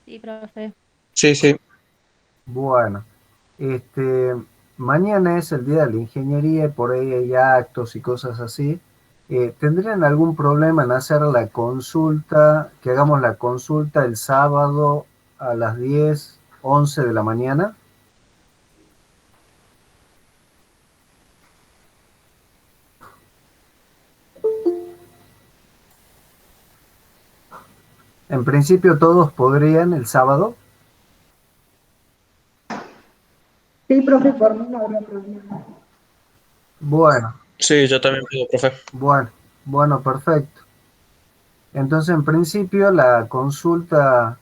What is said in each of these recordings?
Sí, profe. Sí, sí. Bueno, este, mañana es el día de la ingeniería y por ahí hay actos y cosas así. ¿Tendrían algún problema en hacer la consulta, que hagamos la consulta el sábado a las 10, 11 de la mañana? En principio todos podrían el sábado. Sí, profe, por mí no habría problema. Bueno, Sí, yo también pido, profe. bueno, bueno, perfecto. Entonces, en principio, la consulta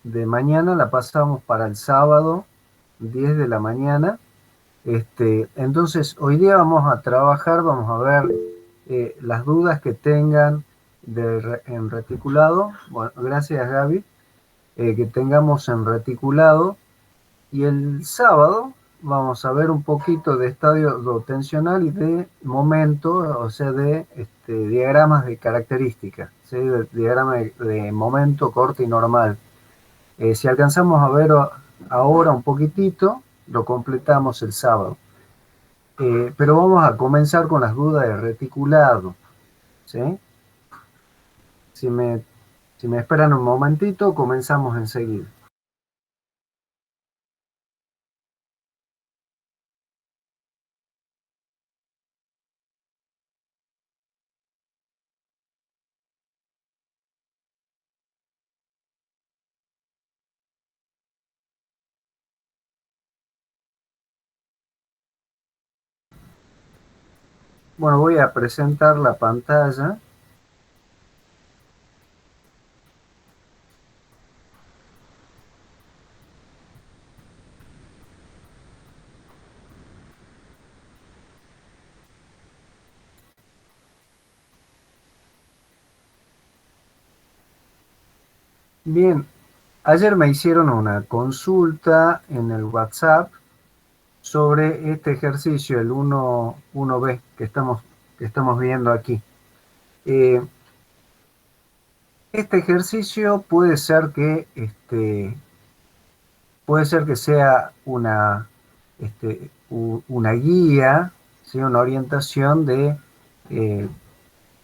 de mañana la pasamos para el sábado, 10 de la mañana. Entonces, hoy día vamos a trabajar, vamos a ver las dudas que tengan en reticulado. Bueno, gracias Gaby. Que tengamos en reticulado. Y el sábado vamos a ver un poquito de estadio tensional y de momento, o sea, de diagramas de características, ¿sí? De diagrama de momento, corte y normal. Si alcanzamos a ver ahora un poquitito, lo completamos el sábado. Pero vamos a comenzar con las dudas de reticulado, ¿sí? Si me, si me esperan un momentito, comenzamos enseguida. Bueno, voy a presentar la pantalla. Bien, ayer me hicieron una consulta en el WhatsApp sobre este ejercicio, el 1B que estamos viendo aquí. Eh, este ejercicio puede ser que sea una guía, ¿sí? Una orientación eh,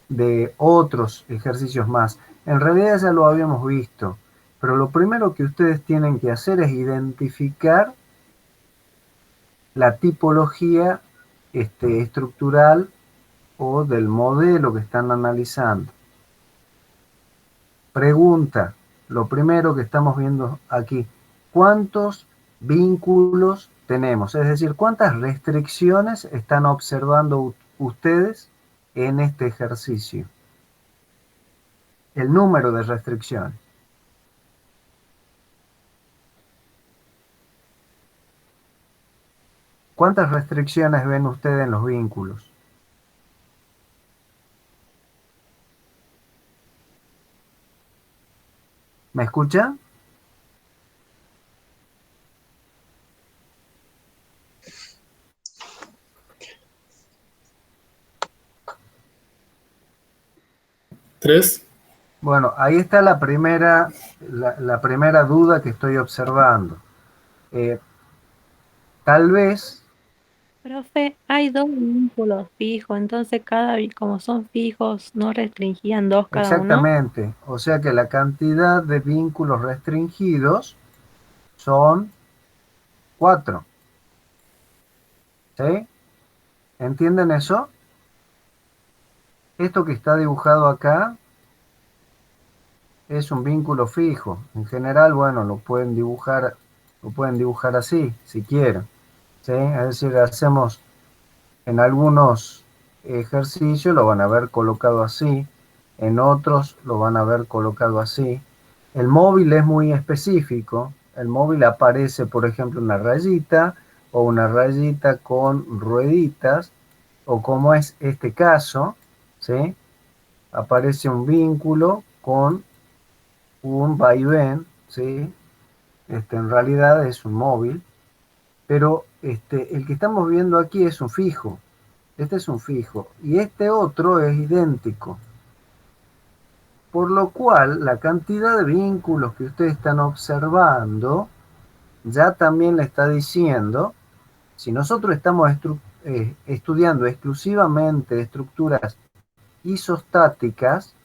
de otros ejercicios más. En realidad ya lo habíamos visto, pero lo primero que ustedes tienen que hacer es identificar la tipología estructural o del modelo que están analizando. Pregunta, lo primero que estamos viendo aquí, ¿cuántos vínculos tenemos? Es decir, ¿cuántas restricciones están observando ustedes en este ejercicio? El número de restricciones. ¿Cuántas restricciones ven ustedes en los vínculos? ¿Me escucha? ¿Tres? Bueno, ahí está la primera duda que estoy observando. Eh, Tal vez, Profe, hay dos vínculos fijos, entonces como son fijos, no restringían dos cada uno. exactamente, o sea que la cantidad de vínculos restringidos son 4, ¿sí? ¿Entienden eso? Esto que está dibujado acá es un vínculo fijo. En general, bueno, lo pueden dibujar así, si quieren, ¿sí? Es decir, hacemos en algunos ejercicios lo van a ver colocado así, en otros lo van a ver colocado así. El móvil es muy específico. El móvil aparece, por ejemplo, una rayita o una rayita con rueditas, o como es este caso, ¿sí? Aparece un vínculo con un vaivén, ¿sí? En realidad es un móvil, pero el que estamos viendo aquí es un fijo. Este es un fijo y este otro es idéntico. Por lo cual, la cantidad de vínculos que ustedes están observando ya también le está diciendo, si nosotros estamos estudiando exclusivamente estructuras isostáticas,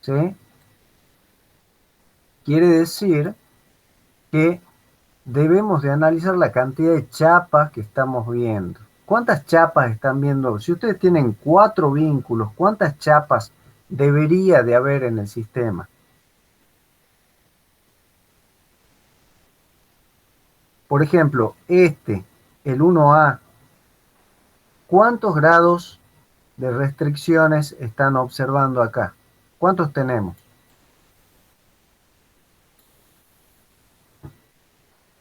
¿sí? Quiere decir que debemos de analizar la cantidad de chapas que estamos viendo. ¿Cuántas chapas están viendo? Si ustedes tienen 4 vínculos, ¿cuántas chapas debería de haber en el sistema? Por ejemplo, el 1A, ¿cuántos grados de restricciones están observando acá? ¿Cuántos tenemos?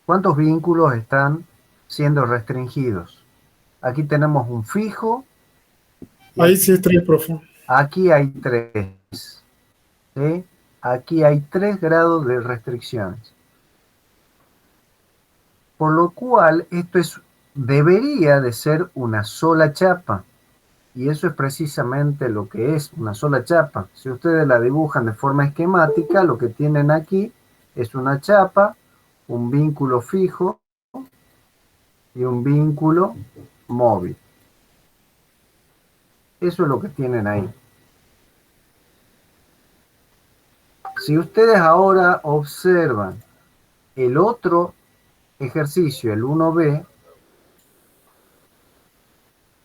¿Cuántos vínculos están siendo restringidos? Aquí tenemos un fijo. Ahí sí es 3, profe. Aquí hay 3. ¿Sí? Aquí hay 3 grados de restricciones. Por lo cual, debería de ser una sola chapa. Y eso es precisamente lo que es una sola chapa. Si ustedes la dibujan de forma esquemática, lo que tienen aquí es una chapa, un vínculo fijo y un vínculo móvil. Eso es lo que tienen ahí. Si ustedes ahora observan el otro ejercicio, el 1B,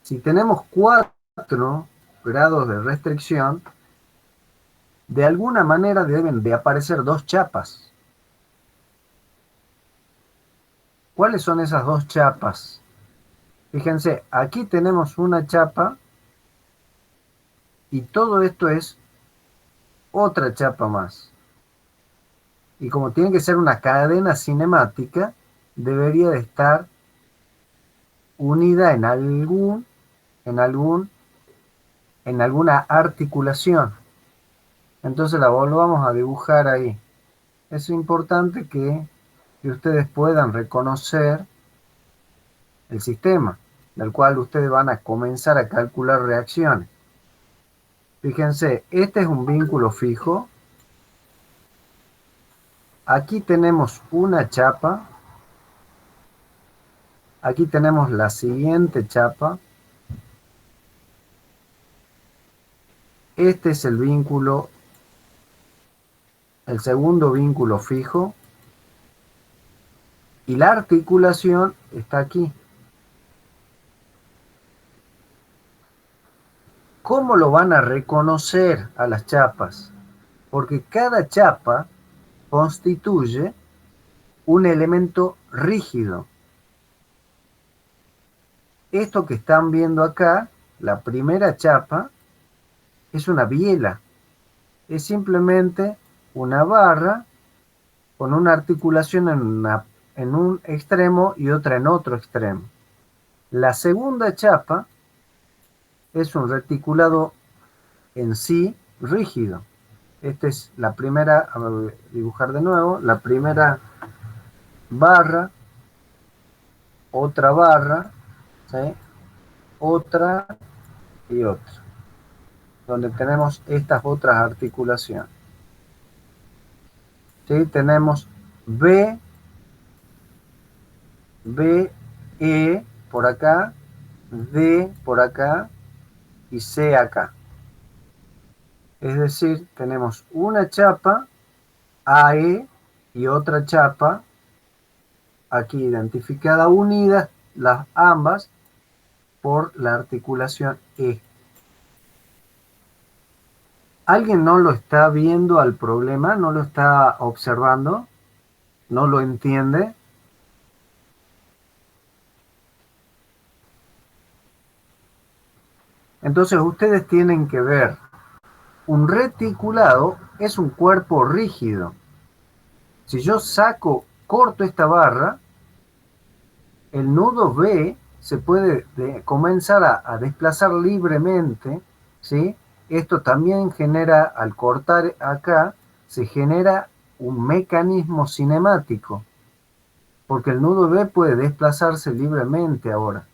si tenemos 4 grados de restricción, de alguna manera deben de aparecer 2 chapas. ¿Cuáles son esas 2 chapas? Fíjense, aquí tenemos una chapa y todo esto es otra chapa más. Y como tiene que ser una cadena cinemática, debería de estar unida en alguna articulación. Entonces la volvamos a dibujar ahí. Es importante que ustedes puedan reconocer el sistema, del cual ustedes van a comenzar a calcular reacciones. Fíjense, este es un vínculo fijo. Aquí tenemos una chapa. Aquí tenemos la siguiente chapa. Este es el vínculo, el segundo vínculo fijo. Y la articulación está aquí. ¿Cómo lo van a reconocer a las chapas? Porque cada chapa constituye un elemento rígido. Esto que están viendo acá, la primera chapa, es una biela. Es simplemente una barra con una articulación en un extremo y otra en otro extremo. La segunda chapa es un reticulado en sí rígido. Esta es la primera, a dibujar de nuevo, la primera barra, otra barra, ¿sí? Otra y otra, donde tenemos estas otras articulaciones. ¿Sí? Tenemos B, E por acá, D por acá y C acá. Es decir, tenemos una chapa AE y otra chapa aquí identificada, unidas ambas por la articulación E. ¿Alguien no lo está viendo al problema? ¿No lo está observando? ¿No lo entiende? Entonces ustedes tienen que ver, un reticulado es un cuerpo rígido. Si yo corto esta barra, el nudo B se puede comenzar a desplazar libremente, ¿sí? Esto también genera, al cortar acá, se genera un mecanismo cinemático, porque el nudo B puede desplazarse libremente ahora.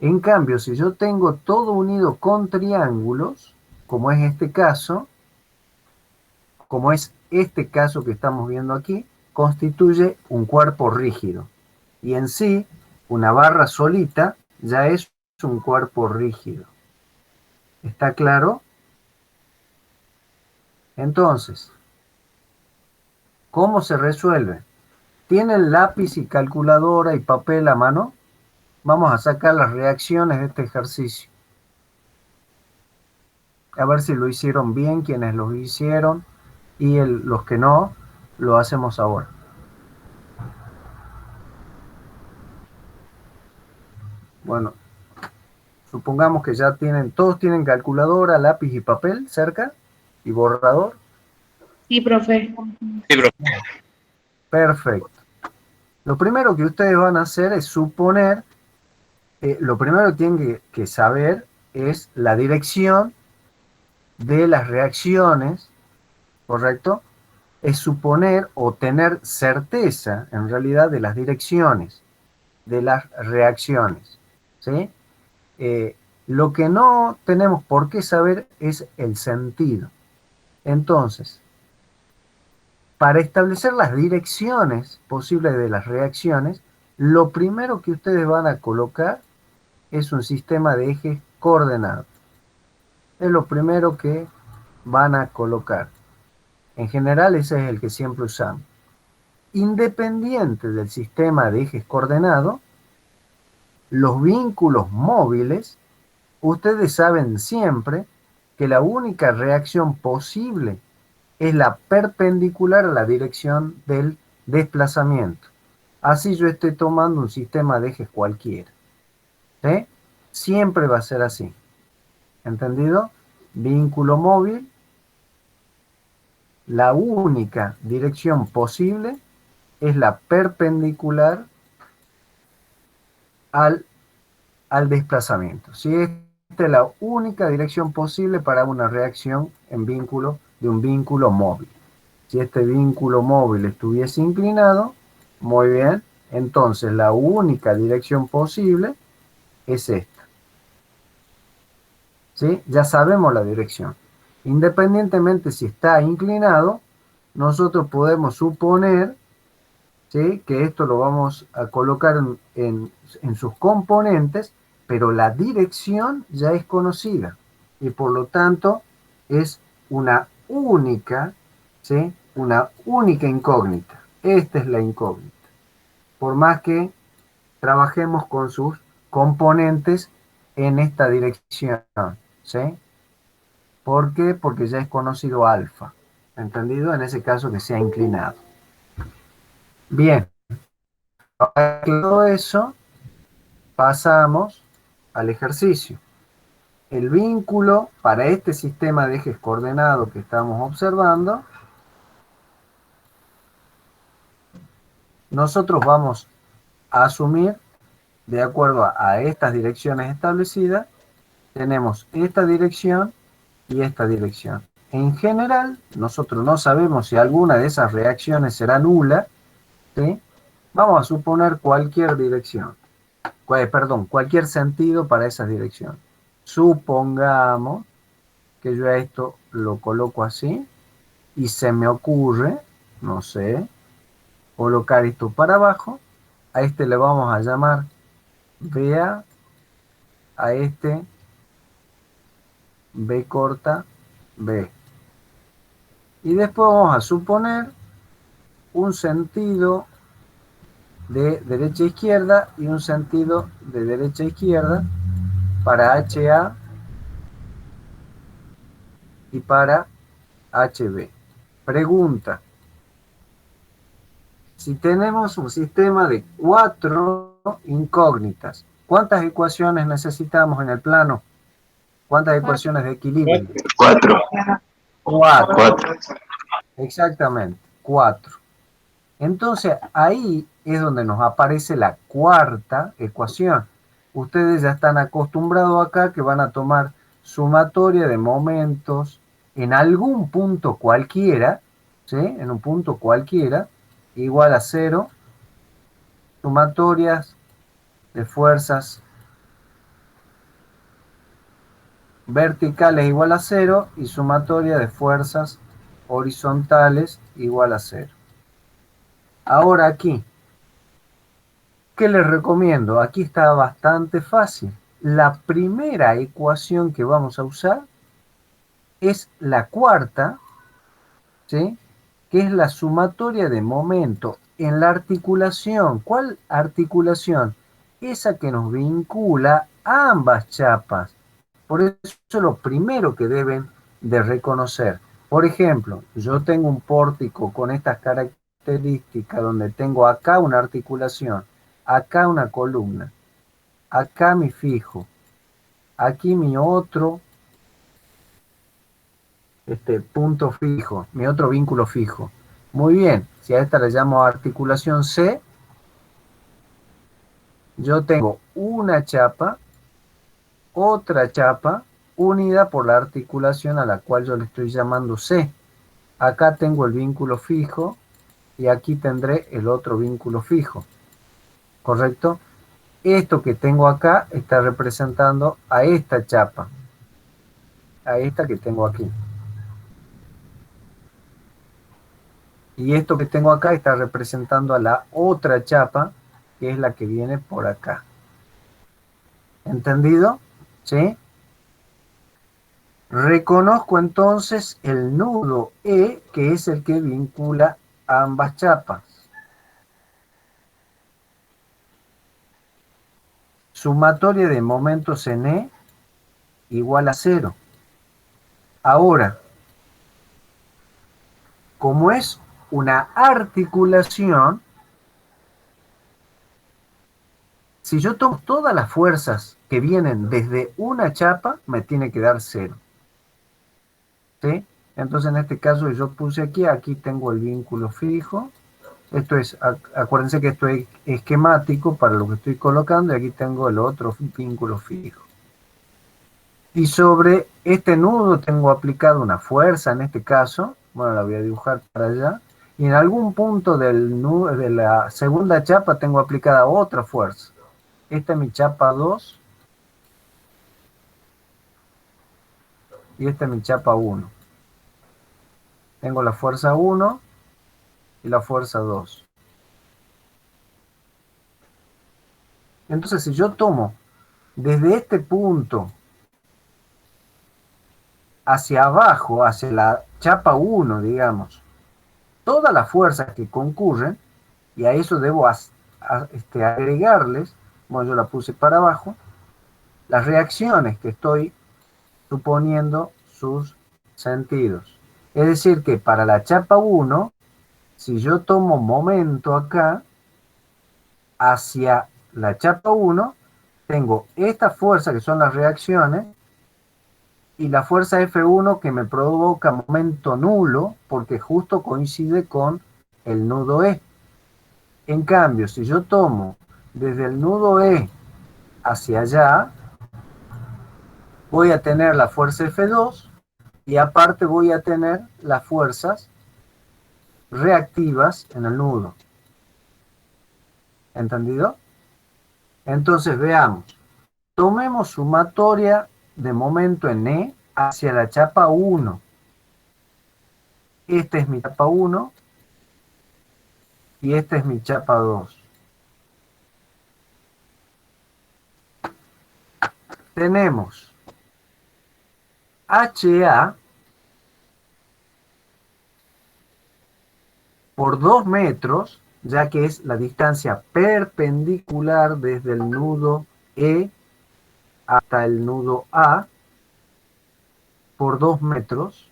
En cambio, si yo tengo todo unido con triángulos, como es este caso, que estamos viendo aquí, constituye un cuerpo rígido. Y en sí, una barra solita ya es un cuerpo rígido. ¿Está claro? Entonces, ¿cómo se resuelve? ¿Tienen lápiz y calculadora y papel a mano? Vamos a sacar las reacciones de este ejercicio. A ver si lo hicieron bien quienes lo hicieron y los que no, lo hacemos ahora. Bueno, supongamos que ya todos tienen calculadora, lápiz y papel cerca y borrador. Sí, profe. Sí, profe. Perfecto. Lo primero que ustedes van a hacer es suponer, lo primero que tienen que saber es la dirección de las reacciones, ¿correcto? Es suponer o tener certeza, en realidad, de las direcciones de las reacciones, ¿sí? Lo que no tenemos por qué saber es el sentido. Entonces, para establecer las direcciones posibles de las reacciones, lo primero que ustedes van a colocar es un sistema de ejes coordenados. Es lo primero que van a colocar. En general, ese es el que siempre usamos. Independiente del sistema de ejes coordenados, los vínculos móviles, ustedes saben siempre que la única reacción posible es la perpendicular a la dirección del desplazamiento. Así yo estoy tomando un sistema de ejes cualquiera. ¿Sí? Siempre va a ser así. ¿Entendido? Vínculo móvil, la única dirección posible es la perpendicular al desplazamiento. Si esta es la única dirección posible para una reacción en vínculo de un vínculo móvil. Si este vínculo móvil estuviese inclinado, muy bien, entonces la única dirección posible es esta. ¿Sí? Ya sabemos la dirección. Independientemente si está inclinado, nosotros podemos suponer, ¿sí?, que esto lo vamos a colocar en sus componentes, pero la dirección ya es conocida y por lo tanto es una única, ¿sí?, una única incógnita. Esta es la incógnita. Por más que trabajemos con sus componentes en esta dirección, ¿sí? ¿Por qué? Porque ya es conocido alfa. ¿Entendido? En ese caso que sea inclinado. Bien. Para todo eso, pasamos al ejercicio. El vínculo para este sistema de ejes coordenados que estamos observando, nosotros vamos a asumir, de acuerdo a estas direcciones establecidas, tenemos esta dirección y esta dirección. En general, nosotros no sabemos si alguna de esas reacciones será nula, ¿sí? Vamos a suponer cualquier dirección, cualquier sentido para esas direcciones. Supongamos que yo a esto lo coloco así y se me ocurre, no sé, colocar esto para abajo. A este le vamos a llamar BA, a este B corta B. Y después vamos a suponer un sentido de derecha a izquierda y un sentido de derecha a izquierda para HA y para HB. Pregunta: si tenemos un sistema de 4 incógnitas, ¿cuántas ecuaciones necesitamos en el plano? ¿Cuántas ecuaciones de equilibrio? 4. 4. Exactamente, 4. Entonces ahí es donde nos aparece la cuarta ecuación. Ustedes ya están acostumbrados acá que van a tomar sumatoria de momentos en algún punto cualquiera, ¿sí? En un punto cualquiera, igual a 0, sumatorias de fuerzas vertical es igual a 0 y sumatoria de fuerzas horizontales igual a 0. Ahora aquí, ¿qué les recomiendo? Aquí está bastante fácil. La primera ecuación que vamos a usar es la cuarta, ¿sí? Que es la sumatoria de momento en la articulación. ¿Cuál articulación? Esa que nos vincula a ambas chapas. Por eso lo primero que deben de reconocer. Por ejemplo, yo tengo un pórtico con estas características donde tengo acá una articulación, acá una columna, acá mi fijo, aquí mi otro punto fijo, mi otro vínculo fijo. Muy bien, si a esta le llamo articulación C, yo tengo una chapa, otra chapa, unida por la articulación a la cual yo le estoy llamando C. Acá tengo el vínculo fijo y aquí tendré el otro vínculo fijo. ¿Correcto? Esto que tengo acá está representando a esta chapa, a esta que tengo aquí. Y esto que tengo acá está representando a la otra chapa, que es la que viene por acá. ¿Entendido? ¿Sí? Reconozco entonces el nudo E, que es el que vincula ambas chapas. Sumatoria de momentos en E igual a 0. Ahora, como es una articulación, si yo tomo todas las fuerzas que vienen desde una chapa, me tiene que dar 0. ¿Sí? Entonces en este caso yo puse aquí tengo el vínculo fijo. Esto es, acuérdense que esto es esquemático para lo que estoy colocando y aquí tengo el otro vínculo fijo. Y sobre este nudo tengo aplicado una fuerza en este caso, bueno, la voy a dibujar para allá, y en algún punto del nudo, de la segunda chapa tengo aplicada otra fuerza. Esta es mi chapa 2 y esta es mi chapa 1. Tengo la fuerza 1 y la fuerza 2. Entonces, si yo tomo desde este punto hacia abajo, hacia la chapa 1, digamos, todas las fuerzas que concurren, y a eso debo agregarles, bueno, yo la puse para abajo, las reacciones que estoy suponiendo sus sentidos. Es decir, que para la chapa 1, si yo tomo momento acá, hacia la chapa 1, tengo esta fuerza que son las reacciones, y la fuerza F1 que me provoca momento nulo, porque justo coincide con el nudo E. En cambio, si yo tomo desde el nudo E hacia allá, voy a tener la fuerza F2 y aparte voy a tener las fuerzas reactivas en el nudo. ¿Entendido? Entonces veamos. Tomemos sumatoria de momento en E hacia la chapa 1. Esta es mi chapa 1 y esta es mi chapa 2. Tenemos HA por 2 metros, ya que es la distancia perpendicular desde el nudo E hasta el nudo A, por 2 metros,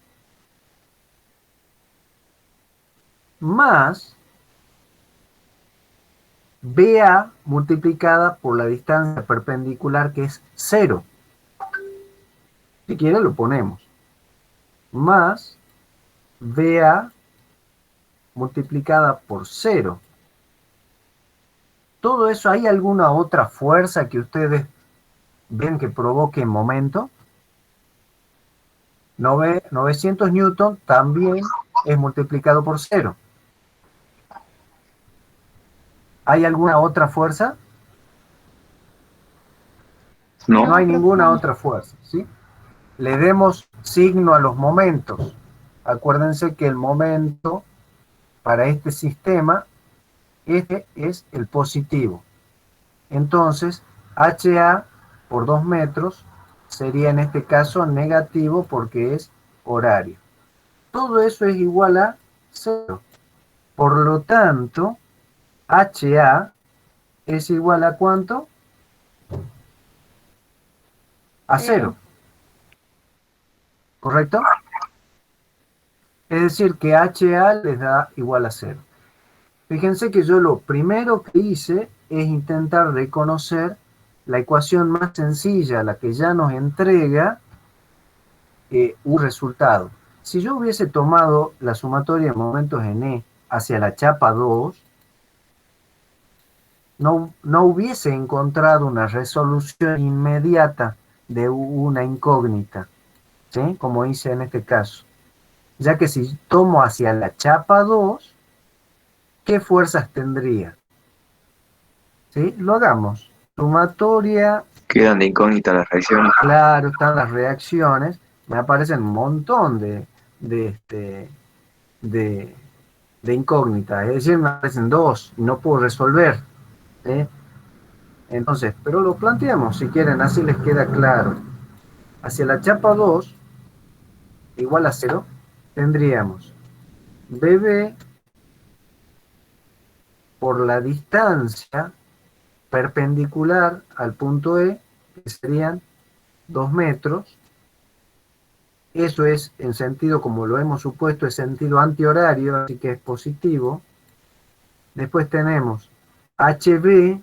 más BA multiplicada por la distancia perpendicular, que es 0. Si quiere lo ponemos. Más BA multiplicada por 0. Todo eso, ¿hay alguna otra fuerza que ustedes ven que provoque momento? 900 newton también es multiplicado por 0. ¿Hay alguna otra fuerza? No. No hay ninguna otra fuerza, ¿sí? le demos signo a los momentos. Acuérdense que el momento para este sistema, este es el positivo. Entonces, HA por 2 metros sería en este caso negativo porque es horario. Todo eso es igual a 0. Por lo tanto, HA es igual a ¿cuánto? A 0. ¿Correcto? Es decir, que HA les da igual a 0. Fíjense que yo lo primero que hice es intentar reconocer la ecuación más sencilla, la que ya nos entrega un resultado. Si yo hubiese tomado la sumatoria de momentos en E hacia la chapa 2, no hubiese encontrado una resolución inmediata de una incógnita, ¿sí? Como hice en este caso. Ya que si tomo hacia la chapa 2, ¿qué fuerzas tendría? ¿Sí? Lo hagamos. Sumatoria. Quedan de incógnita las reacciones. Claro, están las reacciones. Me aparecen un montón de incógnitas. Es decir, me aparecen 2 y no puedo resolver. ¿Sí? Entonces, pero lo planteamos si quieren, así les queda claro. Hacia la chapa 2, igual a 0, tendríamos BB por la distancia perpendicular al punto E, que serían 2 metros. Eso es en sentido, como lo hemos supuesto, es sentido antihorario, así que es positivo. Después tenemos HB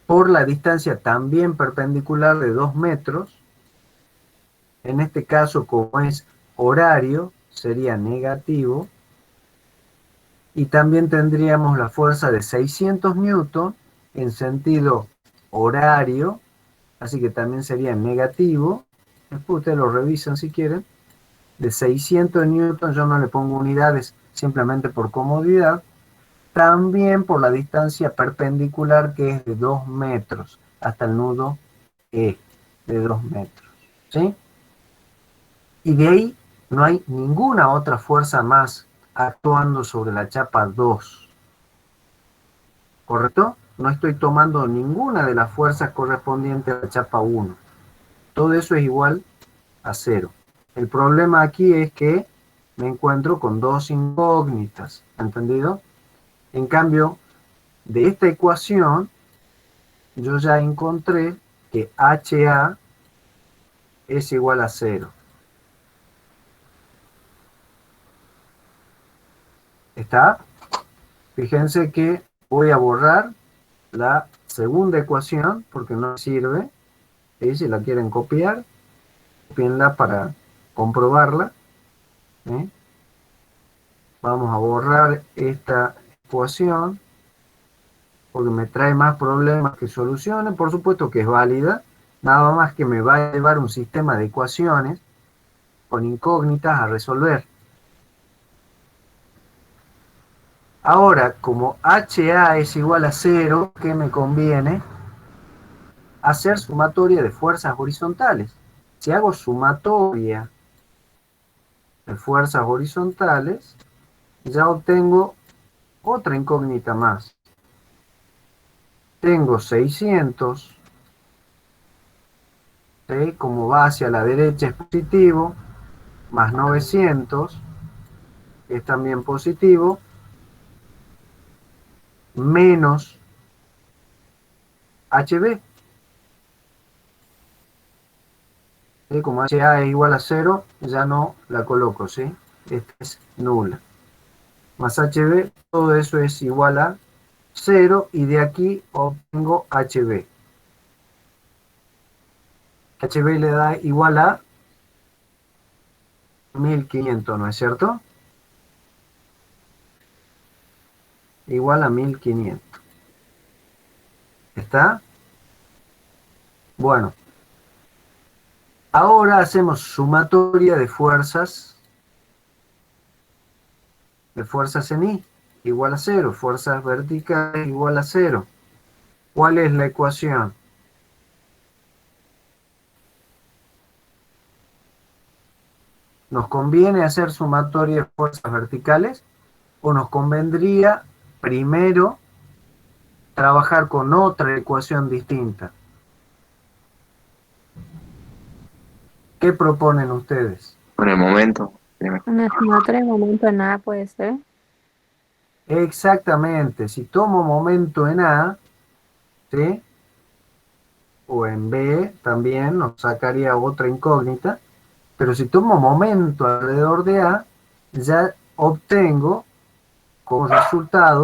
por la distancia también perpendicular de 2 metros. En este caso, como es horario, sería negativo. Y también tendríamos la fuerza de 600 newton en sentido horario, así que también sería negativo. Después ustedes lo revisan si quieren. De 600 newton, yo no le pongo unidades simplemente por comodidad. También por la distancia perpendicular, que es de 2 metros hasta el nudo E, de 2 metros. ¿Sí? Y de ahí no hay ninguna otra fuerza más actuando sobre la chapa 2. ¿Correcto? No estoy tomando ninguna de las fuerzas correspondientes a la chapa 1. Todo eso es igual a 0. El problema aquí es que me encuentro con 2 incógnitas. ¿Entendido? En cambio, de esta ecuación, yo ya encontré que HA es igual a 0. ¿Está? Fíjense que voy a borrar la segunda ecuación porque no sirve. ¿Sí? Si la quieren copiar, copienla para comprobarla. ¿Sí? Vamos a borrar esta ecuación porque me trae más problemas que soluciones. Por supuesto que es válida, nada más que me va a llevar un sistema de ecuaciones con incógnitas a resolver. Ahora, como HA es igual a 0, ¿qué me conviene? Hacer sumatoria de fuerzas horizontales. Si hago sumatoria de fuerzas horizontales, ya obtengo otra incógnita más. Tengo 600, ¿sí? Como va hacia la derecha es positivo, más 900, que es también positivo, menos HB. ¿Sí? Como HA es igual a 0, ya no la coloco, ¿sí? Esta es nula. Más HB, todo eso es igual a 0 y de aquí obtengo HB. HB le da igual a 1500, ¿no es cierto? Igual a 1500. ¿Está? Bueno. Ahora hacemos sumatoria de fuerzas en I, igual a 0. Fuerzas verticales igual a 0. ¿Cuál es la ecuación? ¿Nos conviene hacer sumatoria de fuerzas verticales o nos convendría primero trabajar con otra ecuación distinta? ¿Qué proponen ustedes? Con el momento. Una sumatoria de momento nada puede ser. Exactamente, si tomo momento en A, ¿sí? O en B también nos sacaría otra incógnita, pero si tomo momento alrededor de A, ya obtengo como resultado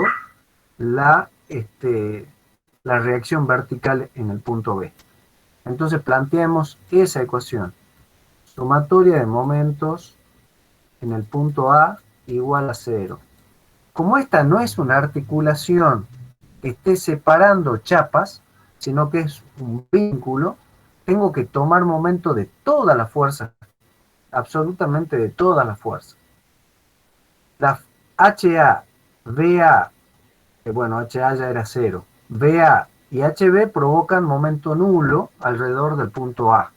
la, la reacción vertical en el punto B. Entonces planteemos esa ecuación. Sumatoria de momentos en el punto A igual a 0. Como esta no es una articulación que esté separando chapas, sino que es un vínculo, tengo que tomar momento de todas las fuerzas, absolutamente de todas las fuerzas. Las HA, BA, que bueno, HA ya era 0, BA y HB provocan momento nulo alrededor del punto A,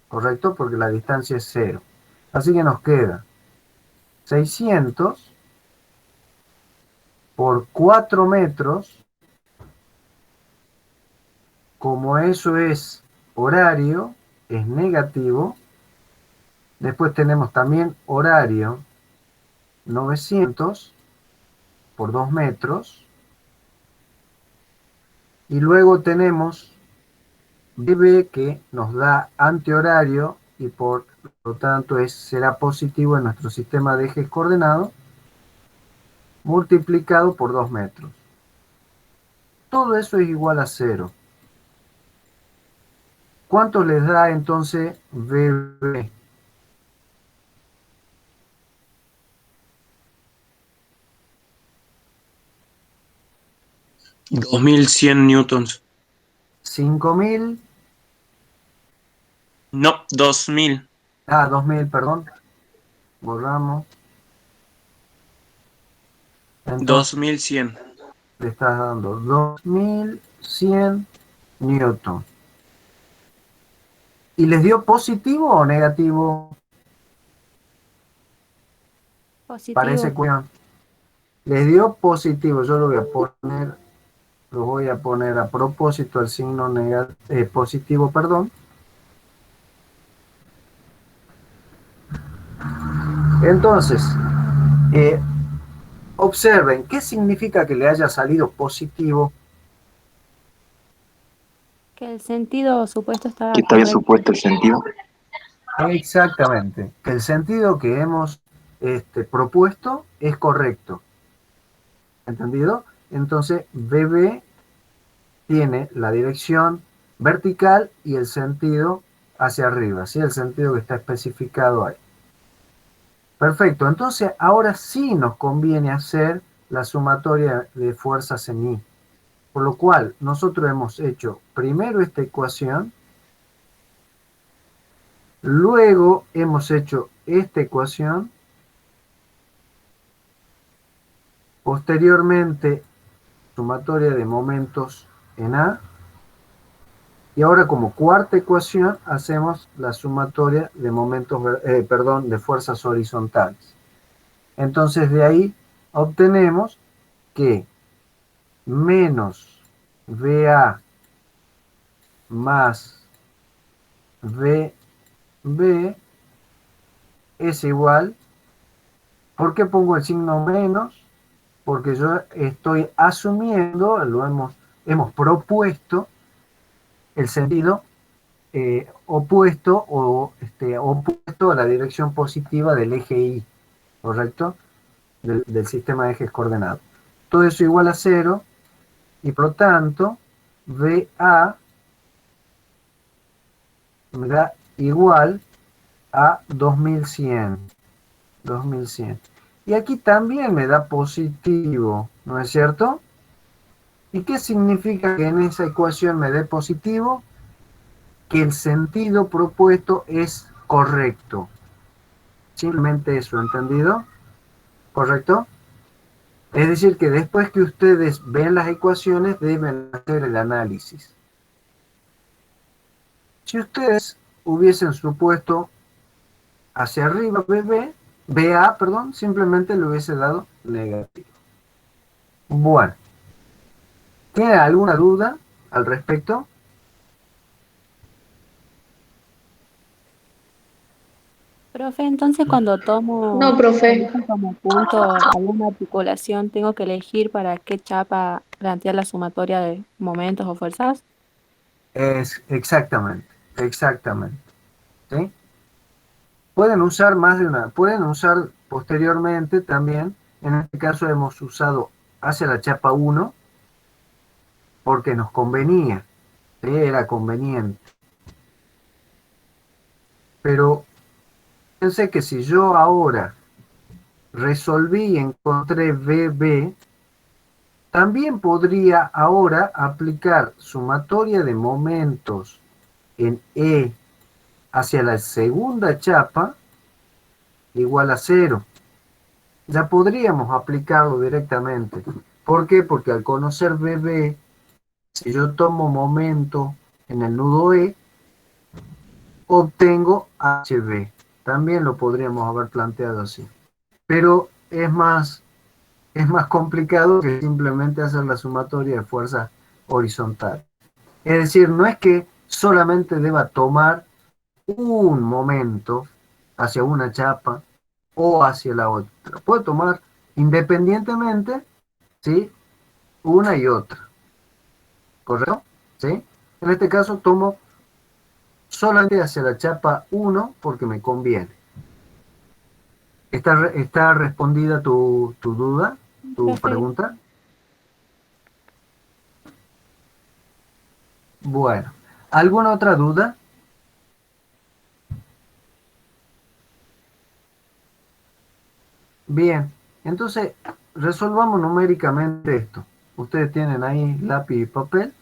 ¿correcto? Porque la distancia es 0. Así que nos queda 600 por 4 metros, como eso es horario, es negativo. Después tenemos también horario 900 por 2 metros. Y luego tenemos dB que nos da antihorario y por lo tanto será positivo en nuestro sistema de ejes coordenados multiplicado por 2 metros. Todo eso es igual a 0. ¿Cuánto les da entonces VB? $2100 newtons. 5.000. No, 2000. 2.000, perdón. Borramos. Entonces 2100. le estás dando 2.100 newton. ¿Y les dio positivo o negativo para esa Positivo. ecuación? Les dio positivo. Yo lo voy a poner a propósito el signo positivo, perdón. Entonces, observen, ¿qué significa que le haya salido positivo? Que el sentido supuesto estaba Que está bien correcto. supuesto el sentido. Exactamente, que el sentido que hemos propuesto es correcto. ¿Entendido? Entonces, BB tiene la dirección vertical y el sentido hacia arriba, ¿sí? El sentido que está especificado ahí. Perfecto, entonces ahora sí nos conviene hacer la sumatoria de fuerzas en I. Por lo cual, nosotros hemos hecho primero esta ecuación, luego hemos hecho esta ecuación, posteriormente sumatoria de momentos en A, y ahora como cuarta ecuación hacemos la sumatoria de momentos, de fuerzas horizontales. Entonces de ahí obtenemos que menos VA más VB es igual. ¿Por qué pongo el signo menos? Porque yo estoy asumiendo, hemos propuesto el sentido opuesto opuesto a la dirección positiva del eje Y, ¿correcto? Del sistema de ejes coordenados. Todo eso igual a 0 y por lo tanto VA me da igual a 2100. 2100. Y aquí también me da positivo, ¿no es cierto? ¿Y qué significa que en esa ecuación me dé positivo? Que el sentido propuesto es correcto. Simplemente eso, ¿entendido? ¿Correcto? Es decir, que después que ustedes ven las ecuaciones, deben hacer el análisis. Si ustedes hubiesen supuesto hacia arriba BA, perdón, simplemente le hubiese dado negativo. Bueno, ¿tiene alguna duda al respecto? Profe, entonces cuando No, tomo profe. como punto alguna articulación, ¿tengo que elegir para qué chapa plantear la sumatoria de momentos o fuerzas? Es exactamente, exactamente. ¿Sí? Pueden usar más de una, pueden usar posteriormente también, en este caso hemos usado hacia la chapa 1 porque nos convenía, ¿sí? Era conveniente. Pero fíjense que si yo ahora resolví y encontré BB, también podría ahora aplicar sumatoria de momentos en E hacia la segunda chapa igual a 0. Ya podríamos aplicarlo directamente. ¿Por qué? Porque al conocer BB, si yo tomo momento en el nudo E, obtengo HB. También lo podríamos haber planteado así. Pero es más complicado que simplemente hacer la sumatoria de fuerza horizontal. Es decir, no es que solamente deba tomar un momento hacia una chapa o hacia la otra. Puedo tomar independientemente, ¿sí? Una y otra. ¿Correcto? ¿Sí? En este caso tomo solamente hacia la chapa 1 porque me conviene. ¿Está respondida tu duda, tu Profe, pregunta? Bueno, ¿alguna otra duda? Bien, entonces resolvamos numéricamente esto. Ustedes tienen ahí lápiz y papel.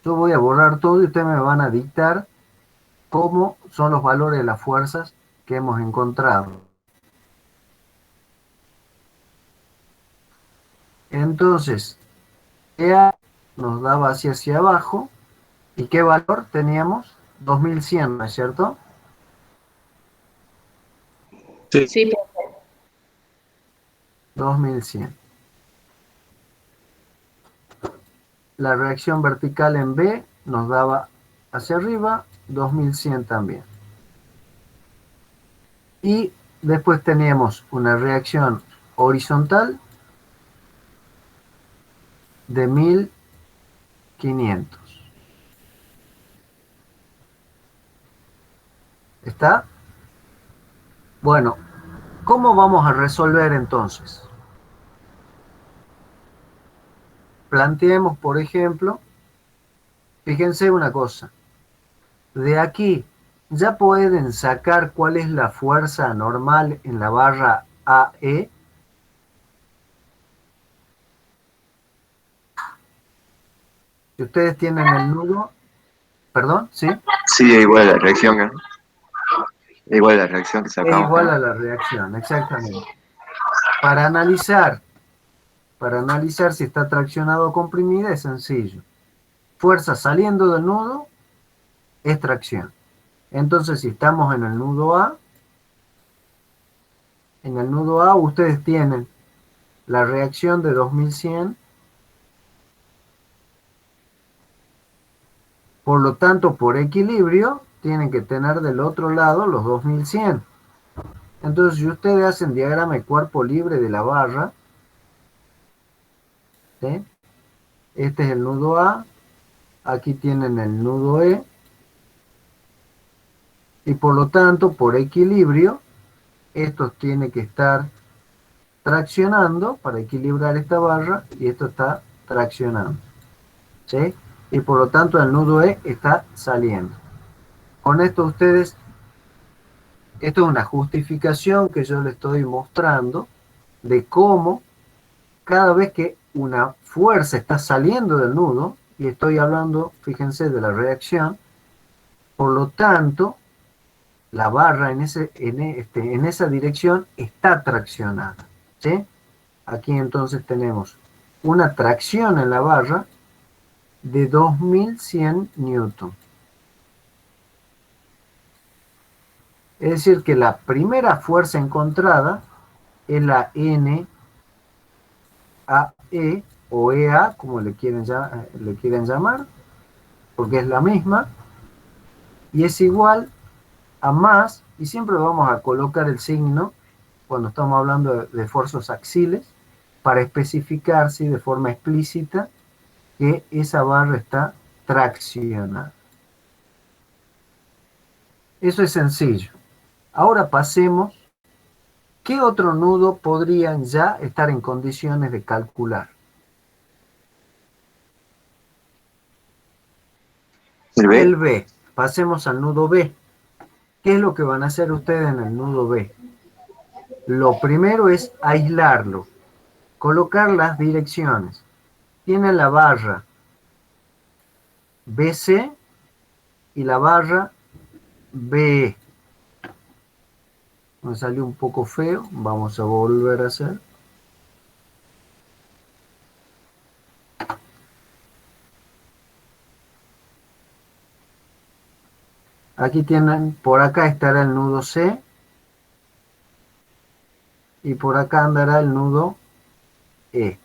Yo voy a borrar todo y ustedes me van a dictar cómo son los valores de las fuerzas que hemos encontrado. Entonces, EA nos daba hacia abajo. ¿Y qué valor teníamos? 2100, ¿no es cierto? Sí. Sí, profe. 2100. La reacción vertical en B nos daba hacia arriba 2100 también. Y después teníamos una reacción horizontal de 1500. ¿Está? Bueno, ¿cómo vamos a resolver entonces? Planteemos, por ejemplo, fíjense una cosa. De aquí ya pueden sacar cuál es la fuerza normal en la barra AE. Si ustedes tienen el nudo, perdón, ¿sí? Sí, es igual a la reacción, ¿no? Es igual a la reacción que Es sacamos, igual ¿no? a la reacción, exactamente. Para analizar si está traccionado o comprimida es sencillo. Fuerza saliendo del nudo es tracción. Entonces, si estamos en el nudo A ustedes tienen la reacción de 2100. Por lo tanto, por equilibrio, tienen que tener del otro lado los 2100. Entonces, si ustedes hacen diagrama de cuerpo libre de la barra, ¿sí? Este es el nudo A, aquí tienen el nudo E, y por lo tanto, por equilibrio, estos tienen que estar traccionando para equilibrar esta barra, y esto está traccionando, ¿sí? Y por lo tanto, el nudo E está saliendo. Con esto ustedes, esto es una justificación que yo les estoy mostrando de cómo cada vez que una fuerza está saliendo del nudo, y estoy hablando, fíjense, de la reacción, por lo tanto, la barra en esa dirección está traccionada, ¿sí? Aquí entonces tenemos una tracción en la barra de 2100 newton. Es decir, que la primera fuerza encontrada es la NAE o EA, como le quieren llamar, porque es la misma, y es igual a más, y siempre vamos a colocar el signo cuando estamos hablando de esfuerzos axiles, para especificar ¿sí? de forma explícita que esa barra está traccionada. Eso es sencillo. Ahora pasemos, ¿qué otro nudo podrían ya estar en condiciones de calcular? El B. El B. Pasemos al nudo B. ¿Qué es lo que van a hacer ustedes en el nudo B? Lo primero es aislarlo, colocar las direcciones. Tienen la barra BC y la barra BE. Me salió un poco feo, vamos a volver a hacer. Aquí tienen, por acá estará el nudo C y por acá andará el nudo E.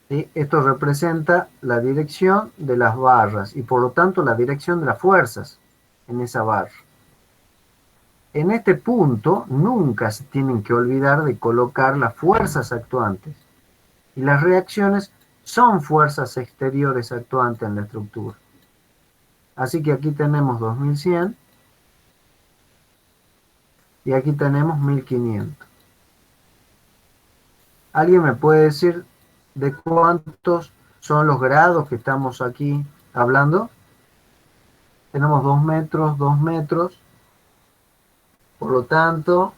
¿Sí? Esto representa la dirección de las barras y por lo tanto la dirección de las fuerzas en esa barra. En este punto nunca se tienen que olvidar de colocar las fuerzas actuantes y las reacciones son fuerzas exteriores actuantes en la estructura. Así que aquí tenemos 2100 y aquí tenemos 1500. ¿Alguien me puede decir de cuántos son los grados que estamos aquí hablando? Tenemos 2 metros, 2 metros, por lo tanto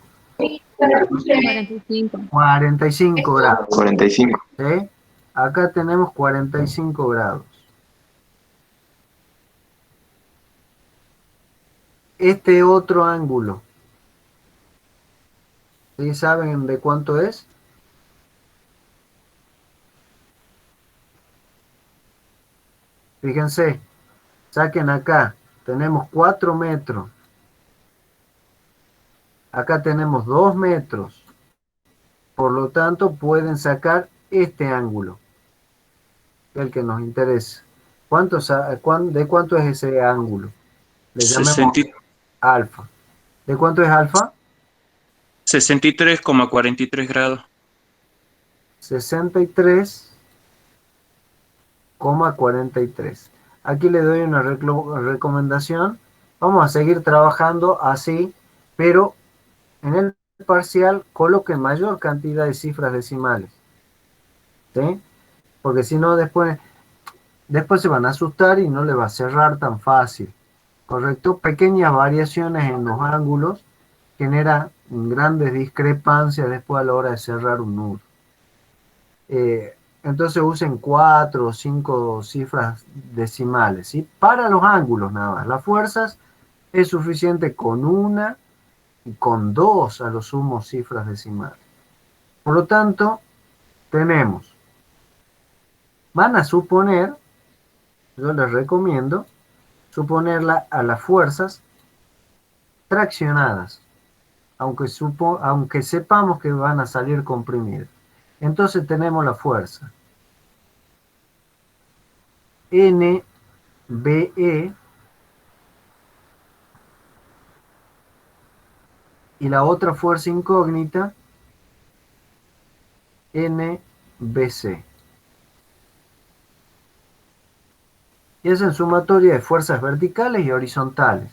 45. 45 grados. 45. ¿Sí? Acá tenemos 45 grados. Este otro ángulo, ¿sí saben de cuánto es? Fíjense, saquen acá, tenemos 4 metros. Acá tenemos 2 metros. Por lo tanto, pueden sacar este ángulo, el que nos interesa. ¿De cuánto es ese ángulo? Le llamemos 60 alfa. ¿De cuánto es alfa? 63,43 grados. 63,43. Aquí le doy una recomendación. Vamos a seguir trabajando así, pero en el parcial coloque mayor cantidad de cifras decimales. ¿Sí? Porque si no, después se van a asustar y no le va a cerrar tan fácil. ¿Correcto? Pequeñas variaciones en los ángulos generan grandes discrepancias después a la hora de cerrar un nudo. Entonces usen 4 o 5 cifras decimales, ¿sí? Para los ángulos nada más. Las fuerzas es suficiente con una y con 2 a lo sumo cifras decimales. Por lo tanto, van a suponer, yo les recomiendo, suponerla a las fuerzas traccionadas, aunque sepamos que van a salir comprimidas. Entonces tenemos la fuerza NBE y la otra fuerza incógnita NBC. Y es en sumatoria de fuerzas verticales y horizontales.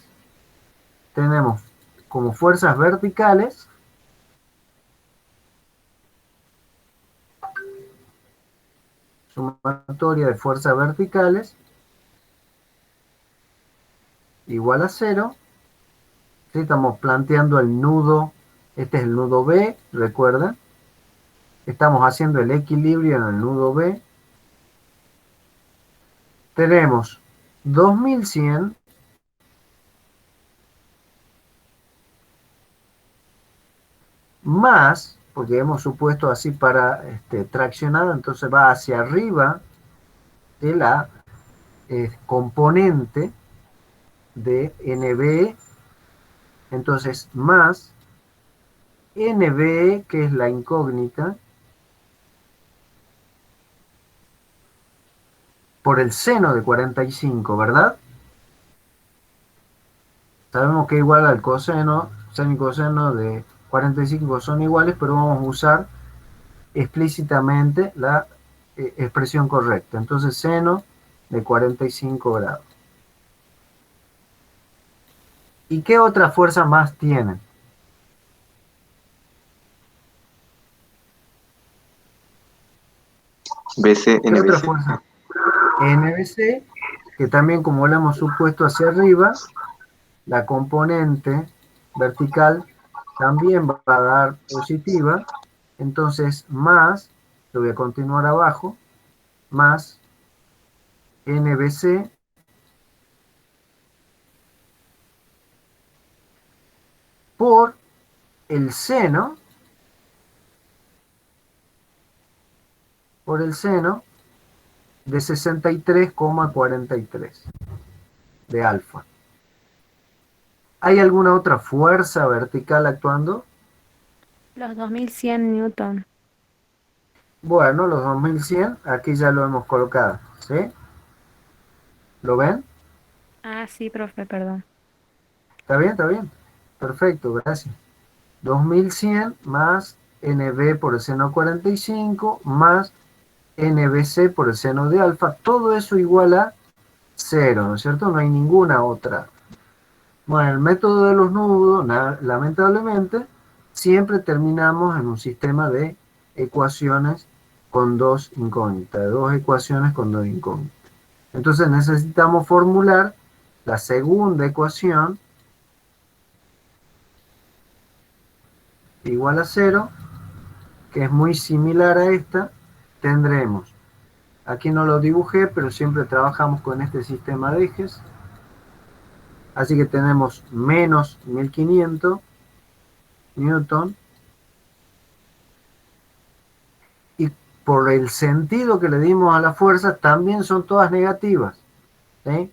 Tenemos como fuerzas verticales sumatoria de fuerzas verticales igual a 0. ¿Sí? Estamos planteando el nudo, este es el nudo B, recuerden. Estamos haciendo el equilibrio en el nudo B. Tenemos 2100 más, porque hemos supuesto así para traccionada, entonces va hacia arriba de la componente de NB, entonces más NB, que es la incógnita, por el seno de 45, ¿verdad? Sabemos que igual al coseno, seno y coseno de 45 son iguales, pero vamos a usar explícitamente la expresión correcta. Entonces, seno de 45 grados. ¿Y qué otra fuerza más tienen? BC, ¿Qué otra NBC. fuerza? NBC, que también como lo hemos supuesto hacia arriba, la componente vertical también va a dar positiva, entonces más, lo voy a continuar abajo, más NBC por el seno, de 63,43 de alfa. ¿Hay alguna otra fuerza vertical actuando? Los 2100 newton. Bueno, los 2100, aquí ya lo hemos colocado, ¿sí? ¿Lo ven? Ah, sí, profe, perdón. ¿Está bien? ¿Está bien? Perfecto, gracias. 2100 más NB por el seno 45 más NBC por el seno de alfa. Todo eso igual a 0, ¿no es cierto? No hay ninguna otra. Bueno, el método de los nudos, lamentablemente, siempre terminamos en un sistema de ecuaciones con dos incógnitas, de dos ecuaciones con dos incógnitas. Entonces necesitamos formular la segunda ecuación igual a 0, que es muy similar a esta. Tendremos, aquí no lo dibujé, pero siempre trabajamos con este sistema de ejes. Así que tenemos menos 1500 newton. Y por el sentido que le dimos a la fuerza, también son todas negativas, ¿sí?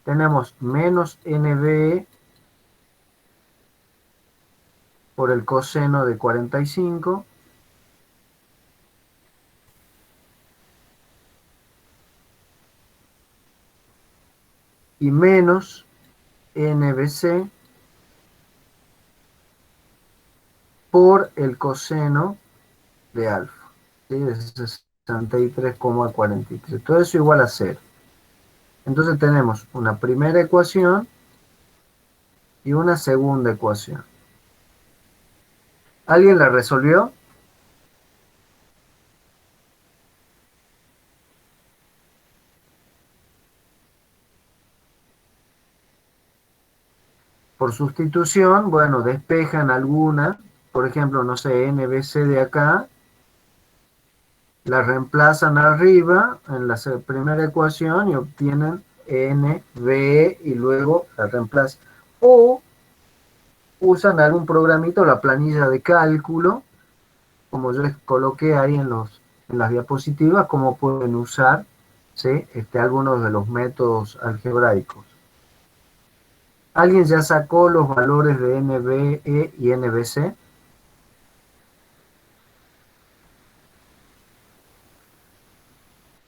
Tenemos menos NB por el coseno de 45 y menos NBC por el coseno de alfa, ¿sí? De 63,43. Todo eso igual a 0. Entonces tenemos una primera ecuación y una segunda ecuación. ¿Alguien la resolvió? Por sustitución, bueno, despejan alguna, por ejemplo, no sé, NBC de acá, la reemplazan arriba en la primera ecuación y obtienen NB y luego la reemplazan. O usan algún programito, la planilla de cálculo, como yo les coloqué ahí en las diapositivas, como pueden usar, ¿sí? Algunos de los métodos algebraicos. ¿Alguien ya sacó los valores de NBE y NBC?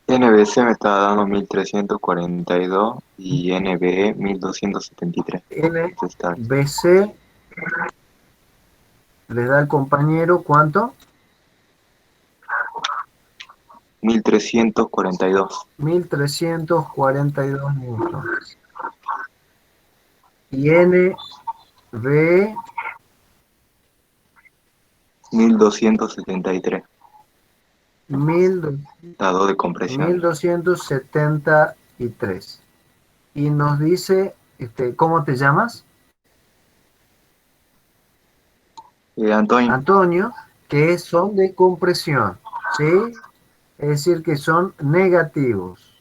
NBC me está dando 1342 y NBE 1273. Este está NBC les da al compañero, ¿cuánto? 1342. 1342 newtons. Y NB 1273. 1273. Dado de compresión. Y nos dice, ¿cómo te llamas? Antonio. Antonio, que son de compresión, ¿sí? Es decir, que son negativos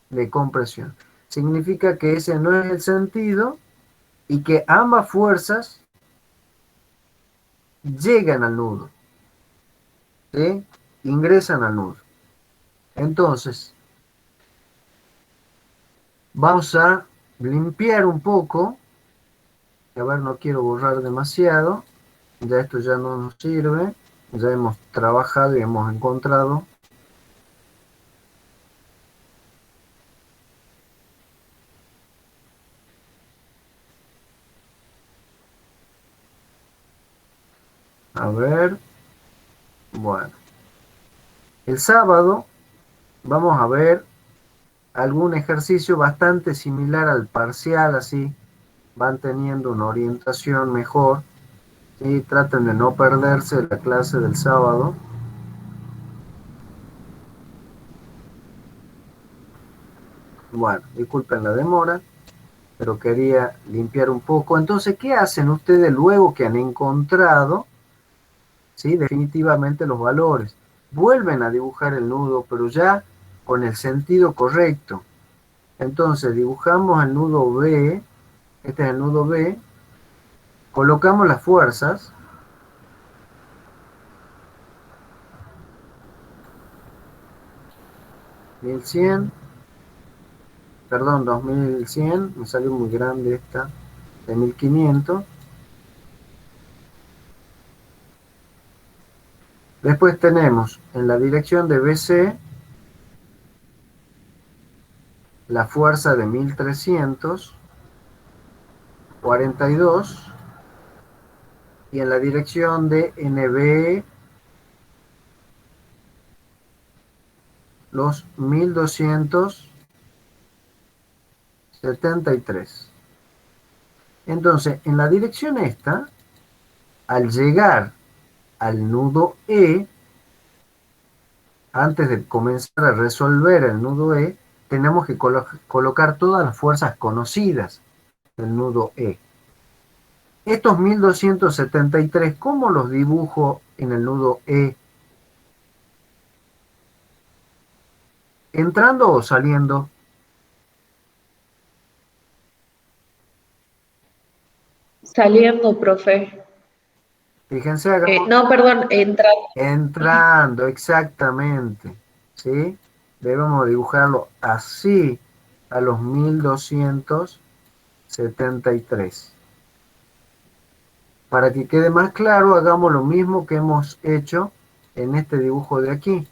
de compresión. Significa que ese no es el sentido y que ambas fuerzas llegan al nudo, ¿sí? Ingresan al nudo. Entonces, vamos a limpiar un poco. A ver, no quiero borrar demasiado. Ya esto ya no nos sirve. Ya hemos trabajado y hemos encontrado. A ver. Bueno. El sábado vamos a ver algún ejercicio bastante similar al parcial, así van teniendo una orientación mejor. ¿Sí? Traten de no perderse la clase del sábado. Bueno, disculpen la demora, pero quería limpiar un poco. Entonces, ¿qué hacen ustedes luego que han encontrado, ¿sí?, definitivamente los valores? Vuelven a dibujar el nudo, pero ya con el sentido correcto. Entonces, dibujamos el nudo B, este es el nudo B, colocamos las fuerzas, perdón, 2100, me salió muy grande esta, de 1500. Después tenemos en la dirección de BC la fuerza de 1342 y en la dirección de NB los 1273. Entonces, en la dirección esta, al llegar al nudo E, antes de comenzar a resolver el nudo E, tenemos que colocar todas las fuerzas conocidas del nudo E. Estos 1273, ¿cómo los dibujo en el nudo E? ¿Entrando o saliendo? Saliendo, profe. Fíjense, hagamos... No, perdón, entrando. Entrando, exactamente. ¿Sí? Debemos dibujarlo así a los 1273. Para que quede más claro, hagamos lo mismo que hemos hecho en este dibujo de aquí.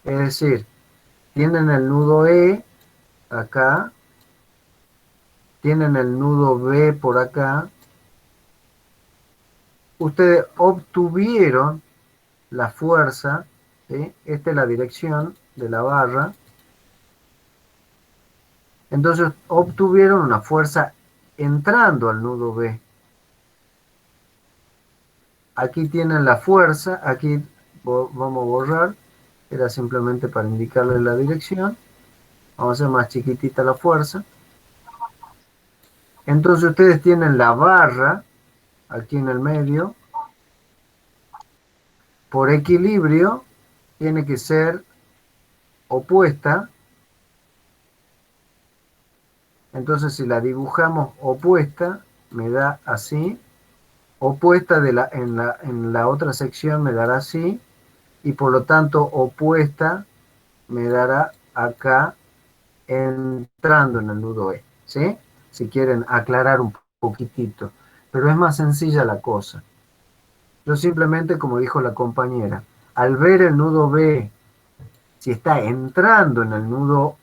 Es decir, tienen el nudo E acá, tienen el nudo B por acá. Ustedes obtuvieron la fuerza, ¿sí? Esta es la dirección de la barra. Entonces obtuvieron una fuerza entrando al nudo B. Aquí tienen la fuerza, aquí vamos a borrar, era simplemente para indicarles la dirección. Vamos a hacer más chiquitita la fuerza. Entonces ustedes tienen la barra aquí en el medio. Por equilibrio tiene que ser opuesta. Entonces si la dibujamos opuesta, me da así. Opuesta en la otra sección me dará así. Y por lo tanto opuesta me dará acá entrando en el nudo E. ¿Sí? Si quieren aclarar un poquitito. Pero es más sencilla la cosa. Yo simplemente, como dijo la compañera, al ver el nudo B, si está entrando en el nudo,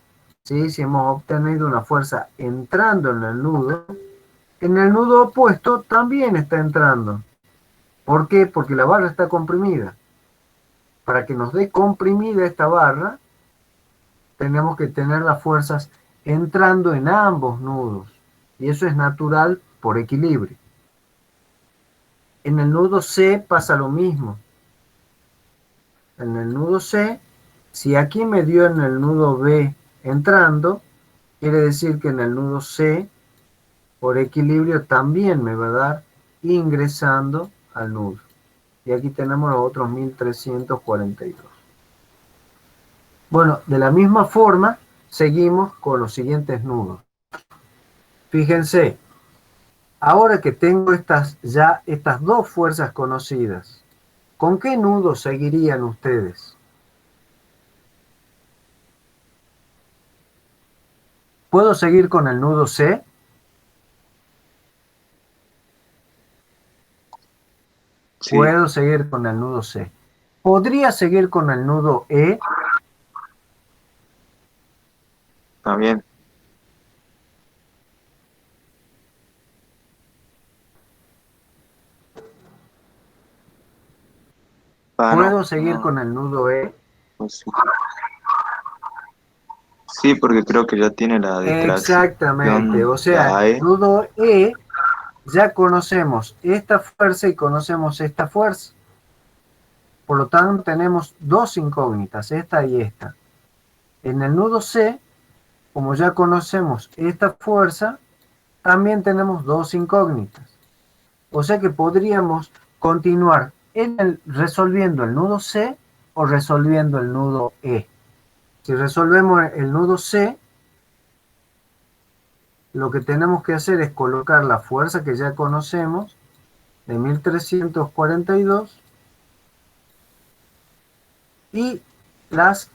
¿sí?, si hemos obtenido una fuerza entrando en el nudo opuesto también está entrando. ¿Por qué? Porque la barra está comprimida. Para que nos dé comprimida esta barra, tenemos que tener las fuerzas entrando en ambos nudos. Y eso es natural por equilibrio. En el nudo C pasa lo mismo. En el nudo C, si aquí me dio en el nudo B entrando, quiere decir que en el nudo C, por equilibrio, también me va a dar ingresando al nudo. Y aquí tenemos los otros 1342. Bueno, de la misma forma, seguimos con los siguientes nudos. Fíjense, Ahora que tengo estas dos fuerzas conocidas, ¿con qué nudo seguirían ustedes? ¿Puedo seguir con el nudo C? Sí, Puedo seguir con el nudo C. ¿Podría seguir con el nudo E? también. Ah, ¿Puedo no, seguir con no, el nudo E? pues sí. Sí, porque creo que ya tiene la Exactamente, distracción, o sea, la el E. nudo E ya conocemos esta fuerza y conocemos esta fuerza. Por lo tanto, tenemos dos incógnitas, esta y esta. En el nudo C, como ya conocemos esta fuerza, también tenemos dos incógnitas. O sea que podríamos continuar resolviendo el nudo C o resolviendo el nudo E. Si resolvemos el nudo C, lo que tenemos que hacer es colocar la fuerza que ya conocemos de 1342 y las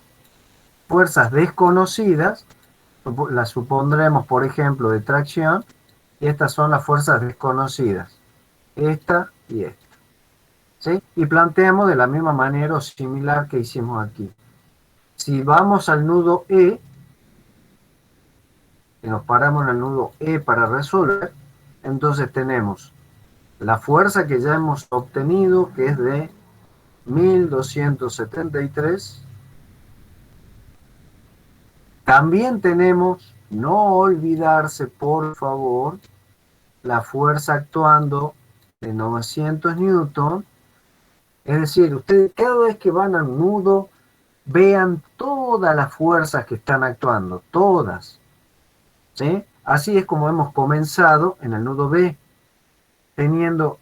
fuerzas desconocidas, las supondremos, por ejemplo, de tracción, y estas son las fuerzas desconocidas, esta y esta. ¿Sí? Y planteamos de la misma manera o similar que hicimos aquí. Si vamos al nudo E, y nos paramos en el nudo E para resolver, entonces tenemos la fuerza que ya hemos obtenido, que es de 1273. También tenemos, no olvidarse por favor, la fuerza actuando de 900 newton. Es decir, ustedes cada vez que van al nudo, vean todas las fuerzas que están actuando, todas. ¿Sí? Así es como hemos comenzado en el nudo B, teniendo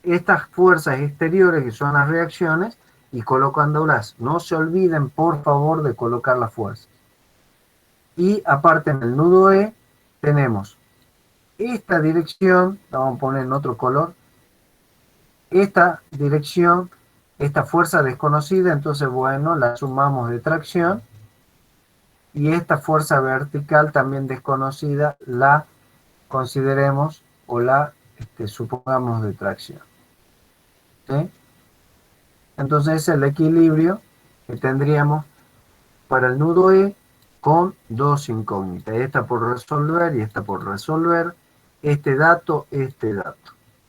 estas fuerzas exteriores que son las reacciones y colocándolas. No se olviden, por favor, de colocar las fuerzas. Y aparte en el nudo E tenemos esta dirección, la vamos a poner en otro color, esta dirección, esta fuerza desconocida, entonces bueno, la sumamos de tracción, y esta fuerza vertical también desconocida la consideremos o la supongamos de tracción. ¿Sí? Entonces es el equilibrio que tendríamos para el nudo E con dos incógnitas, esta por resolver y esta por resolver, este dato,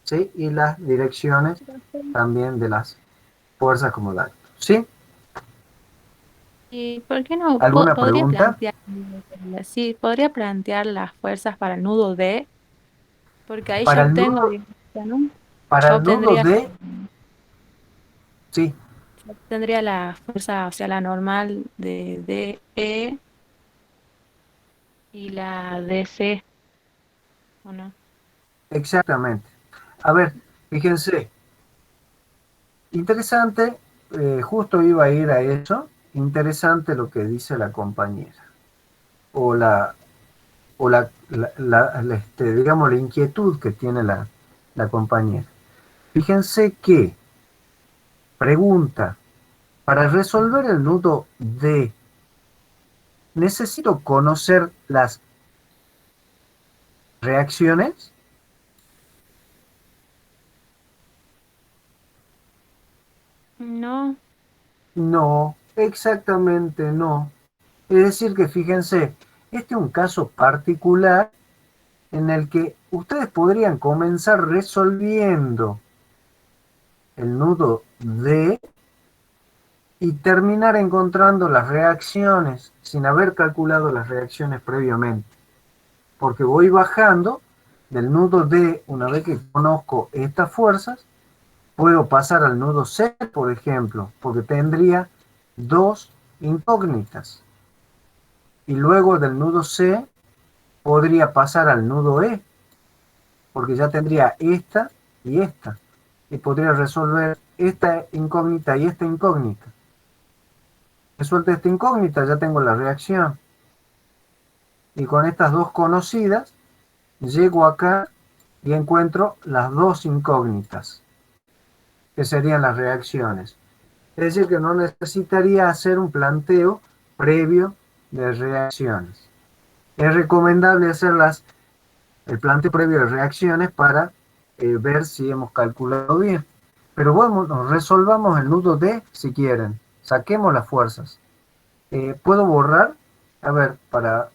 ¿sí? Y las direcciones también de las fuerzas como datos, ¿sí? ¿Y por qué no ¿Alguna podría pregunta? plantear, sí, podría plantear las fuerzas para el nudo D? Porque ahí Para ya el obtengo, nudo, ¿no? para Yo el nudo obtendría, D, sí, yo obtendría la fuerza, o sea, la normal de DE y la DC, ¿o no? exactamente. A ver, fíjense, interesante, justo iba a ir a eso, interesante lo que dice la compañera, o digamos, la inquietud que tiene la compañera. Fíjense que, pregunta, para resolver el nudo D, ¿necesito conocer las reacciones? No, No, exactamente no. Es decir que fíjense, este es un caso particular en el que ustedes podrían comenzar resolviendo el nudo D y terminar encontrando las reacciones sin haber calculado las reacciones previamente. Porque voy bajando del nudo D, una vez que conozco estas fuerzas, puedo pasar al nudo C, por ejemplo, porque tendría dos incógnitas. Y luego del nudo C podría pasar al nudo E, porque ya tendría esta y esta. Y podría resolver esta incógnita y esta incógnita. Resuelta esta incógnita, ya tengo la reacción. Y con estas dos conocidas, llego acá y encuentro las dos incógnitas, que serían las reacciones. Es decir, que no necesitaría hacer un planteo previo de reacciones. Es recomendable hacerlas, el planteo previo de reacciones para ver si hemos calculado bien. Pero bueno, resolvamos el nudo D si quieren. Saquemos las fuerzas. ¿Puedo borrar? A ver, para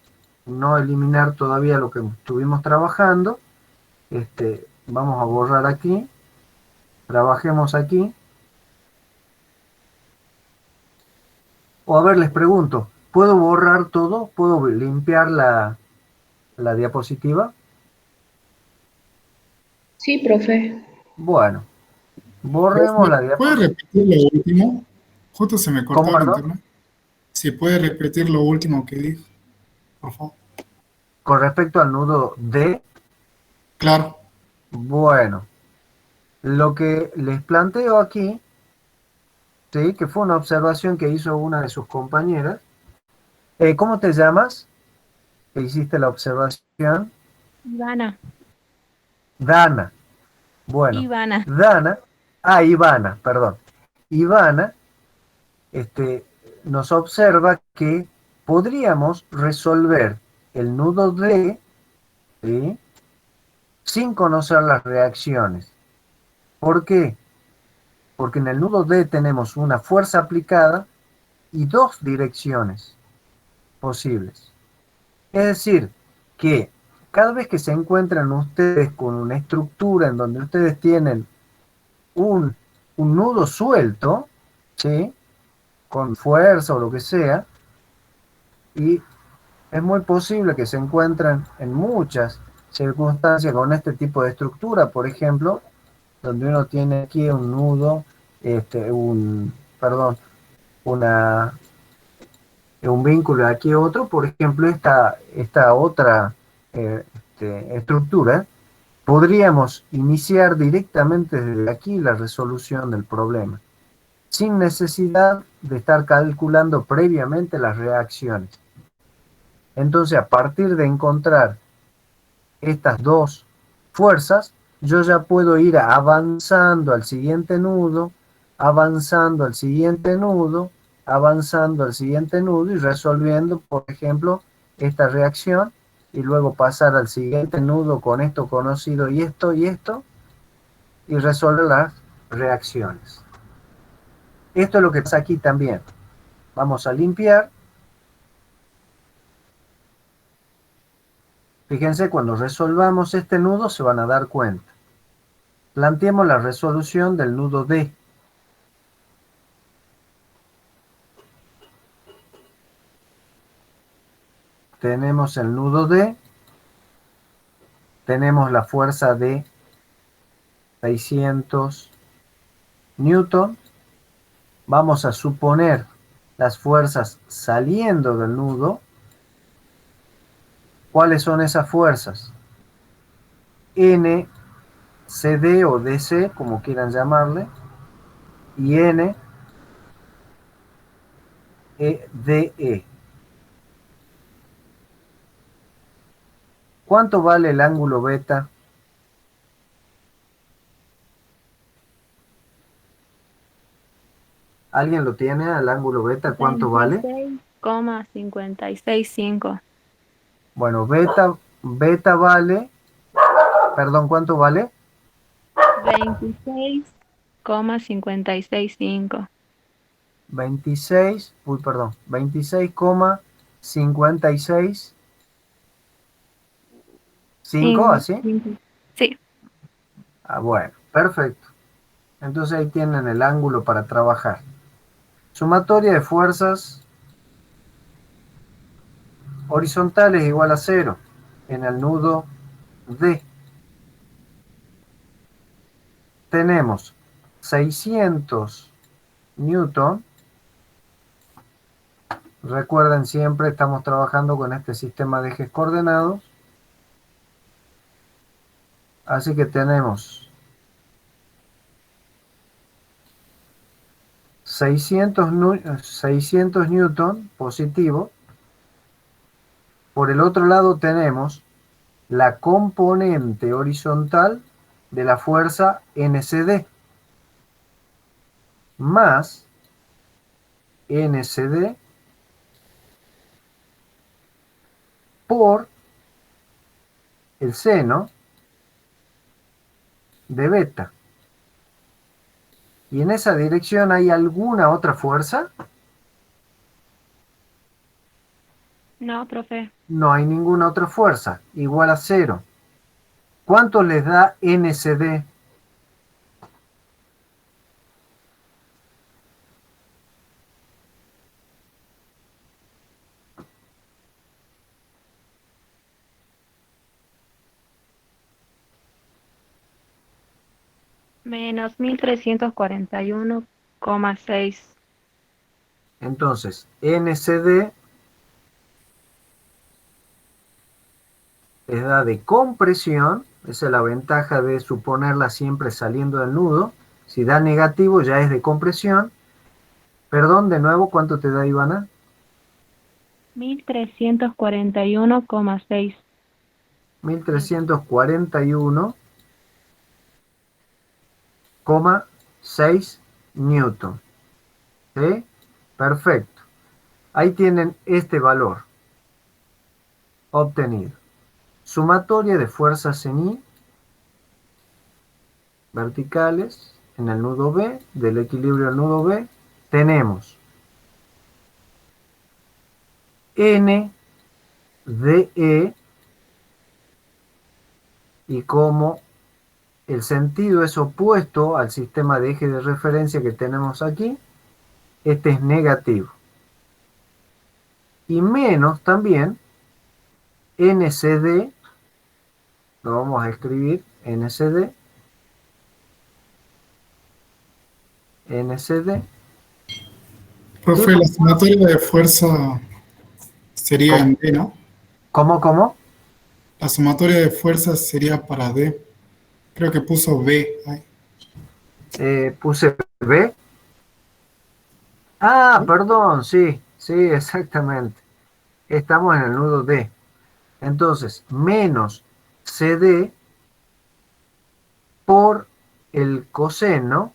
no eliminar todavía lo que estuvimos trabajando, vamos a borrar aquí. Trabajemos aquí. O a ver, les pregunto, ¿puedo borrar todo? ¿Puedo limpiar la diapositiva? Sí, profe. Bueno, borremos la ¿Puede diapositiva. repetir lo último? Justo se me ¿Cómo, cortó el perdón? internet. Si puede repetir lo último que dijo, por favor. Con respecto al nudo D, Claro. bueno, lo que les planteo aquí, ¿sí? Que fue una observación que hizo una de sus compañeras. ¿Cómo te llamas? Que hiciste la observación. Ivana, Dana. Bueno, Ivana. Dana, Ivana, perdón. Ivana, nos observa que podríamos resolver el nudo D, ¿sí? Sin conocer las reacciones. ¿Por qué? Porque en el nudo D tenemos una fuerza aplicada y dos direcciones posibles. Es decir, que cada vez que se encuentran ustedes con una estructura en donde ustedes tienen un nudo suelto, ¿sí? Con fuerza o lo que sea, y es muy posible que se encuentren en muchas circunstancias con este tipo de estructura, por ejemplo, donde uno tiene aquí un nudo, perdón, una, un vínculo aquí otro, por ejemplo, esta otra estructura, podríamos iniciar directamente desde aquí la resolución del problema, sin necesidad de estar calculando previamente las reacciones. Entonces, a partir de encontrar estas dos fuerzas, yo ya puedo ir avanzando al siguiente nudo, avanzando al siguiente nudo, avanzando al siguiente nudo y resolviendo, por ejemplo, esta reacción y luego pasar al siguiente nudo con esto conocido y esto y resolver las reacciones. Esto es lo que pasa aquí también. Vamos a limpiar. Fíjense, cuando resolvamos este nudo se van a dar cuenta. Planteemos la resolución del nudo D. Tenemos el nudo D, tenemos la fuerza de 600 newton. Vamos a suponer las fuerzas saliendo del nudo. ¿Cuáles son esas fuerzas? N, CD o DC, como quieran llamarle, y N, DE. ¿Cuánto vale el ángulo beta? ¿Alguien lo tiene al ángulo beta? ¿Cuánto vale? 26,565. Bueno, beta vale, perdón, ¿cuánto vale? 26,565. 26,565, ¿así? Sí. Bueno, perfecto. Entonces ahí tienen el ángulo para trabajar. Sumatoria de fuerzas horizontales igual a 0 en el nudo D. Tenemos 600 newton. Recuerden, siempre estamos trabajando con este sistema de ejes coordenados. Así que tenemos 600 newton positivo. Por el otro lado tenemos la componente horizontal de la fuerza NCD más NCD por el seno de beta. ¿Y en esa dirección hay alguna otra fuerza? No, profe. No hay ninguna otra fuerza, igual a 0. ¿Cuánto les da NCD? Menos 1341,6. Entonces, NCD les da de compresión, esa es la ventaja de suponerla siempre saliendo del nudo. Si da negativo ya es de compresión. Perdón, de nuevo, ¿cuánto te da, Ivana? 1341,6. 1341,6 newton. ¿Sí? Perfecto. Ahí tienen este valor obtenido. Sumatoria de fuerzas en I verticales en el nudo B, del equilibrio al nudo B, tenemos N de E, y como el sentido es opuesto al sistema de eje de referencia que tenemos aquí, este es negativo. Y menos también NCD, lo vamos a escribir NCD, Profe, la sumatoria de fuerza sería en D, ¿no? ¿Cómo? La sumatoria de fuerzas sería para D. Creo que puso B. Ahí. Puse B. Ah, perdón, sí, exactamente. Estamos en el nudo D. Entonces, menos CD por el coseno,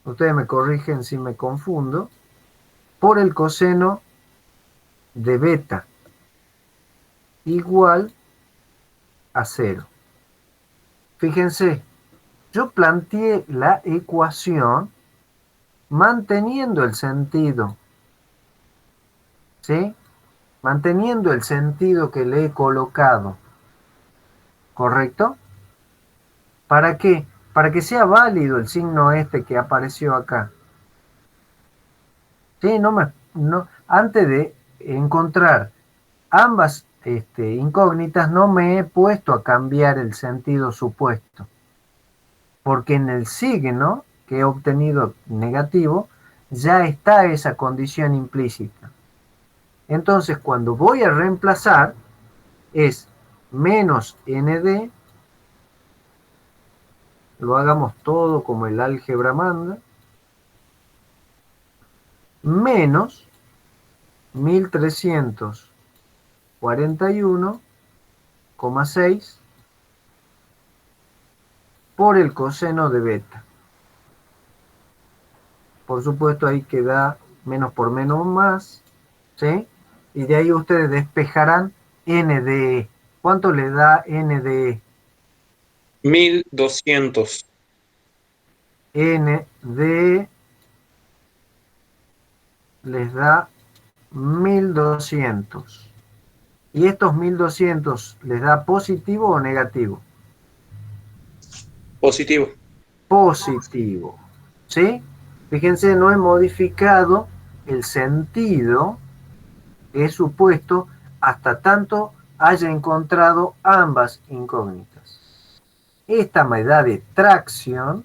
ustedes me corrigen si me confundo, por el coseno de beta, igual a 0. Fíjense, yo planteé la ecuación manteniendo el sentido, ¿sí? Manteniendo el sentido que le he colocado, ¿correcto? ¿Para qué? Para que sea válido el signo este que apareció acá. ¿Sí? Antes de encontrar ambas incógnitas, no me he puesto a cambiar el sentido supuesto. Porque en el signo que he obtenido negativo, ya está esa condición implícita. Entonces, cuando voy a reemplazar, es menos nd, lo hagamos todo como el álgebra manda, menos 1341,6 por el coseno de beta. Por supuesto, ahí queda menos por menos más, ¿sí? Y de ahí ustedes despejarán n de E. ¿Cuánto le da n de E? 1200. N de E les da 1200. ¿Y estos 1200 les da positivo o negativo? Positivo. Positivo. ¿Sí? Fíjense, no he modificado el sentido que he supuesto hasta tanto haya encontrado ambas incógnitas. Esta me da de tracción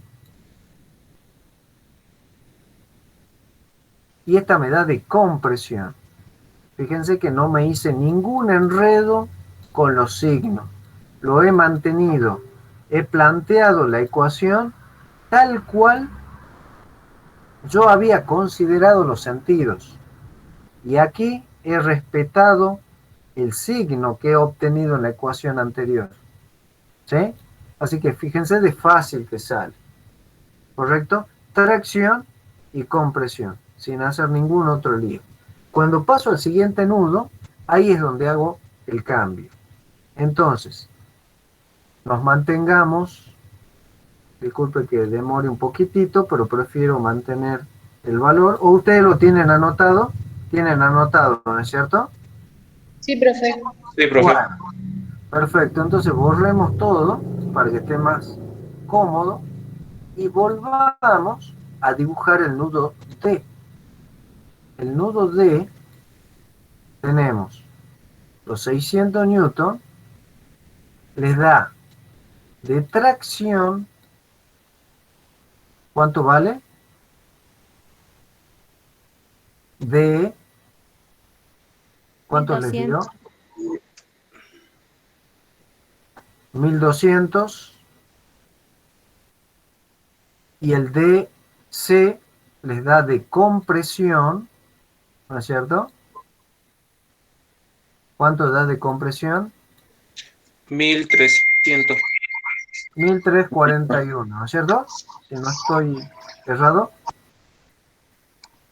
y esta me da de compresión. Fíjense que no me hice ningún enredo con los signos. Lo he mantenido. He planteado la ecuación tal cual yo había considerado los sentidos. Y aquí he respetado el signo que he obtenido en la ecuación anterior. ¿Sí? Así que fíjense de fácil que sale. ¿Correcto? Tracción y compresión, sin hacer ningún otro lío. Cuando paso al siguiente nudo, ahí es donde hago el cambio. Entonces, nos mantengamos, disculpe que demore un poquitito, pero prefiero mantener el valor. ¿O ustedes lo tienen anotado? Tienen anotado, ¿no es cierto? Sí, profe. Sí, profe. Bueno, perfecto. Entonces borremos todo para que esté más cómodo y volvamos a dibujar el nudo D. El nudo D tenemos los 600 newton, les da de tracción, ¿cuánto vale? De, ¿cuánto les dio? 1200. Y el DC les da de compresión, ¿no es cierto? ¿Cuánto da de compresión? 1300. 1341, ¿no es cierto? Si no estoy errado.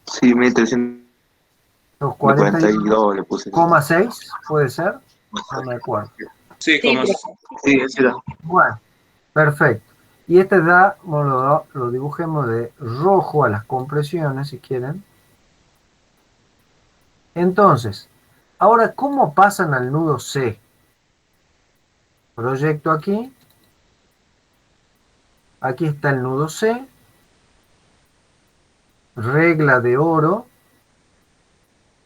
Sí, 1342 le puse. 41,6 puede ser, no me acuerdo. Sí, Sí, como profe. Sí, ese era. Bueno, perfecto. Y este da, bueno, lo dibujemos de rojo a las compresiones si quieren. Entonces, ahora, ¿cómo pasan al nudo C? Proyecto aquí. Aquí está el nudo C. Regla de oro.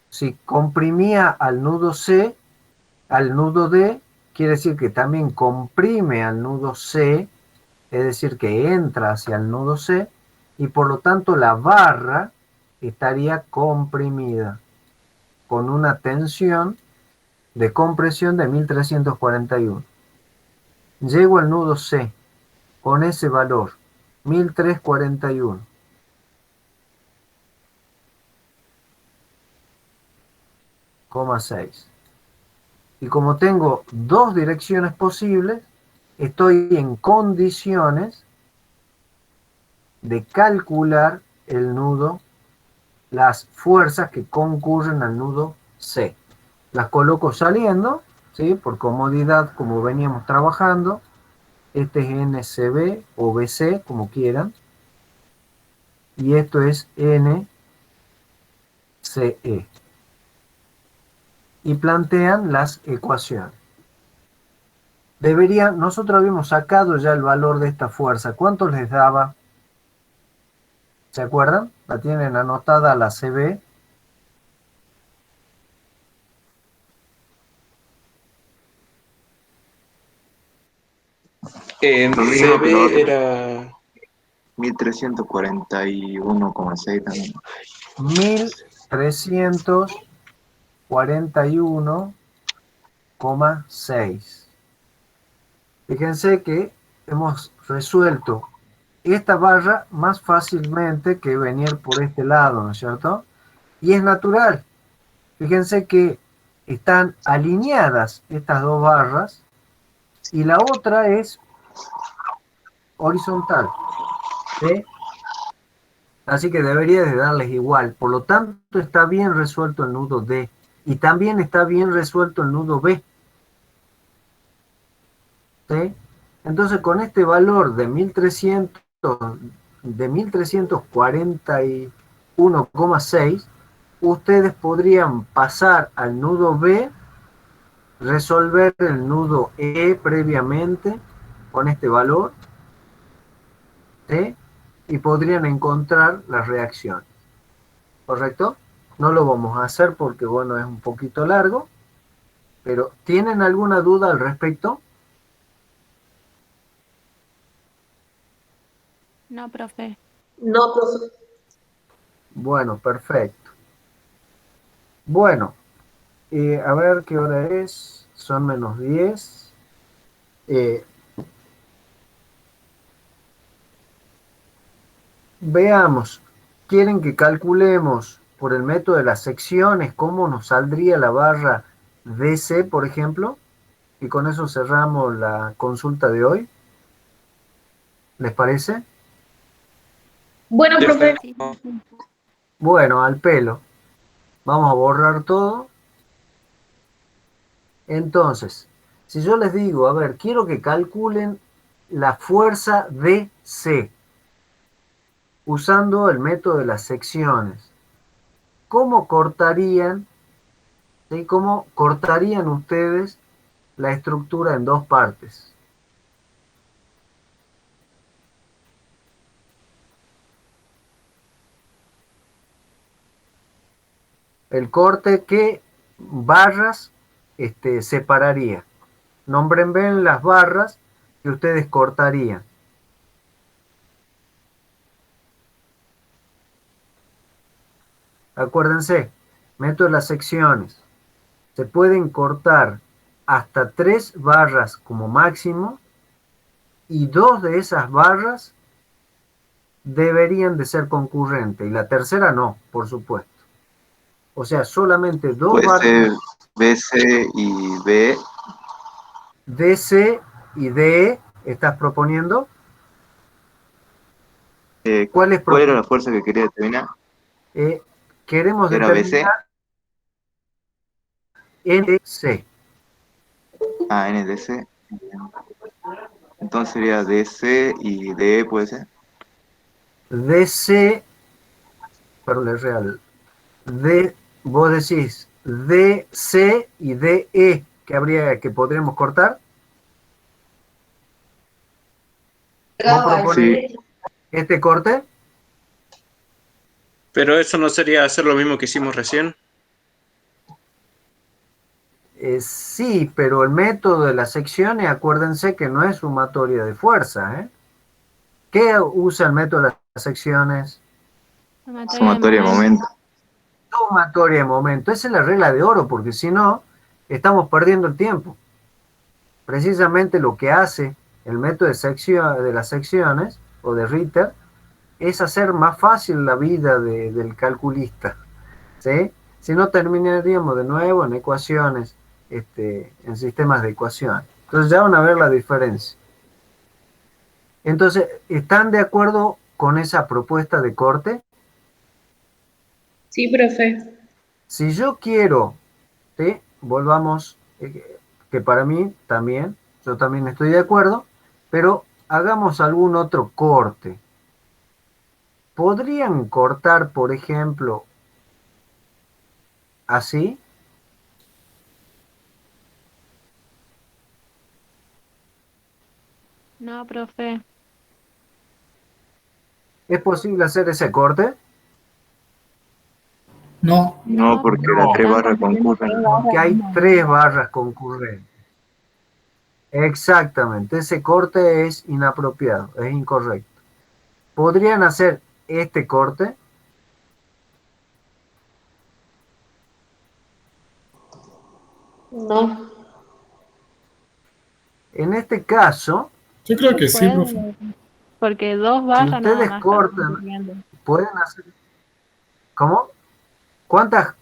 Si comprimía al nudo C, al nudo D, quiere decir que también comprime al nudo C, es decir, que entra hacia el nudo C, y por lo tanto la barra estaría comprimida con una tensión de compresión de 1341. Llego al nudo C con ese valor, 1341. .6. Y como tengo dos direcciones posibles, estoy en condiciones de calcular el nudo, las fuerzas que concurren al nudo C. Las coloco saliendo, ¿sí? Por comodidad, como veníamos trabajando. Este es NCB o BC, como quieran. Y esto es NCE. Y plantean las ecuaciones. Nosotros habíamos sacado ya el valor de esta fuerza. ¿Cuánto les daba? ¿Se acuerdan? La tienen anotada la CB. CB era 1341,6 también. 1341,6. Fíjense que hemos resuelto esta barra más fácilmente que venir por este lado, ¿no es cierto? Y es natural. Fíjense que están alineadas estas dos barras y la otra es horizontal. ¿Sí? Así que debería de darles igual. Por lo tanto, está bien resuelto el nudo D. Y también está bien resuelto el nudo B. ¿Sí? Entonces, con este valor de 1341,6, ustedes podrían pasar al nudo B, resolver el nudo E previamente con este valor, ¿sí? Y podrían encontrar las reacciones. ¿Correcto? No lo vamos a hacer porque, bueno, es un poquito largo, pero ¿tienen alguna duda al respecto? No, profe. No, profe. Bueno, perfecto. Bueno, a ver qué hora es. Son -10. Veamos. ¿Quieren que calculemos por el método de las secciones cómo nos saldría la barra DC, por ejemplo, y con eso cerramos la consulta de hoy. ¿Les parece? Bueno, profe. Sí, Bueno, al pelo. Vamos a borrar todo. Entonces, si yo les digo, a ver, quiero que calculen la fuerza DC usando el método de las secciones, ¿cómo cortarían, ¿sí? ¿Cómo cortarían ustedes la estructura en dos partes? El corte, ¿qué barras separaría? Nómbrenme las barras que ustedes cortarían. Acuérdense, método de las secciones. Se pueden cortar hasta 3 barras como máximo y 2 de esas barras deberían de ser concurrentes y la tercera no, por supuesto. O sea, solamente 2 Puede barras ser BC y B. DC y DE estás proponiendo. ¿Cuál es ¿Cuál era la fuerza que quería determinar? Queremos ¿Era BC? determinar NC. Ah, NDC. Entonces sería DC y DE, puede ser. DC, perdón, es real. Vos decís DC y DE que podríamos cortar. ¿Vos proponés Sí. este corte? Pero eso no sería hacer lo mismo que hicimos recién. Sí, pero el método de las secciones, acuérdense que no es sumatoria de fuerza, ¿eh? ¿Qué usa el método de las secciones? Sumatoria de momento. Sumatoria de momento. Esa es la regla de oro, porque si no, estamos perdiendo el tiempo. Precisamente lo que hace el método de las secciones, o de Ritter, es hacer más fácil la vida del calculista, ¿sí? Si no, terminaríamos de nuevo en ecuaciones, en sistemas de ecuaciones. Entonces ya van a ver la diferencia. Entonces, ¿están de acuerdo con esa propuesta de corte? Sí, profe. Si yo quiero, ¿sí? Volvamos, que para mí también, yo también estoy de acuerdo, pero hagamos algún otro corte. ¿Podrían cortar, por ejemplo, así? no, profe. ¿Es posible hacer ese corte? No, No, porque las No, tres están barras construyendo concurren. tres porque barras hay más. 3 barras concurrentes. Exactamente, ese corte es inapropiado, es incorrecto. ¿Podrían hacer este corte? No. En este caso, yo creo que sí, profe. Puede, porque dos si barras nada ustedes más están cortan, concurriendo. pueden hacer... ¿Cómo? ¿Cuántas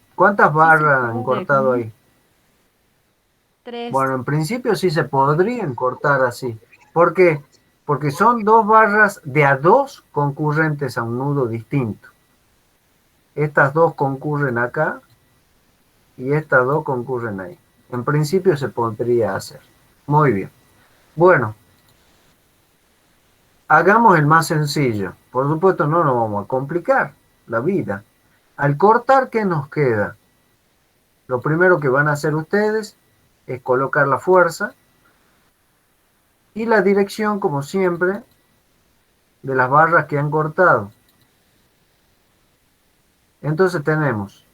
Sí se barras han puede, cortado ¿cómo? ahí? Tres. Bueno, en principio sí se podrían cortar así. ¿Por qué? Porque son 2 barras de a 2 concurrentes a un nudo distinto. Estas 2 concurren acá y estas 2 concurren ahí. En principio se podría hacer. Muy bien. Bueno, hagamos el más sencillo. Por supuesto no nos vamos a complicar la vida. Al cortar, ¿qué nos queda? Lo primero que van a hacer ustedes es colocar la fuerza y la dirección, como siempre, de las barras que han cortado. Entonces tenemos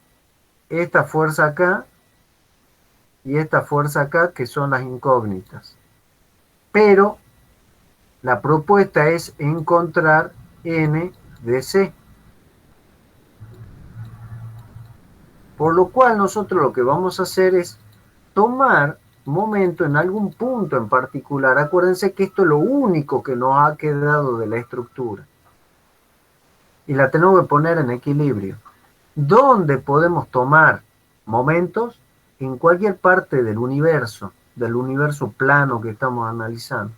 esta fuerza acá y esta fuerza acá, que son las incógnitas. Pero la propuesta es encontrar N de C. Por lo cual nosotros lo que vamos a hacer es tomar momento en algún punto en particular. Acuérdense que esto es lo único que nos ha quedado de la estructura. Y la tenemos que poner en equilibrio. ¿Dónde podemos tomar momentos? en cualquier parte del universo plano que estamos analizando,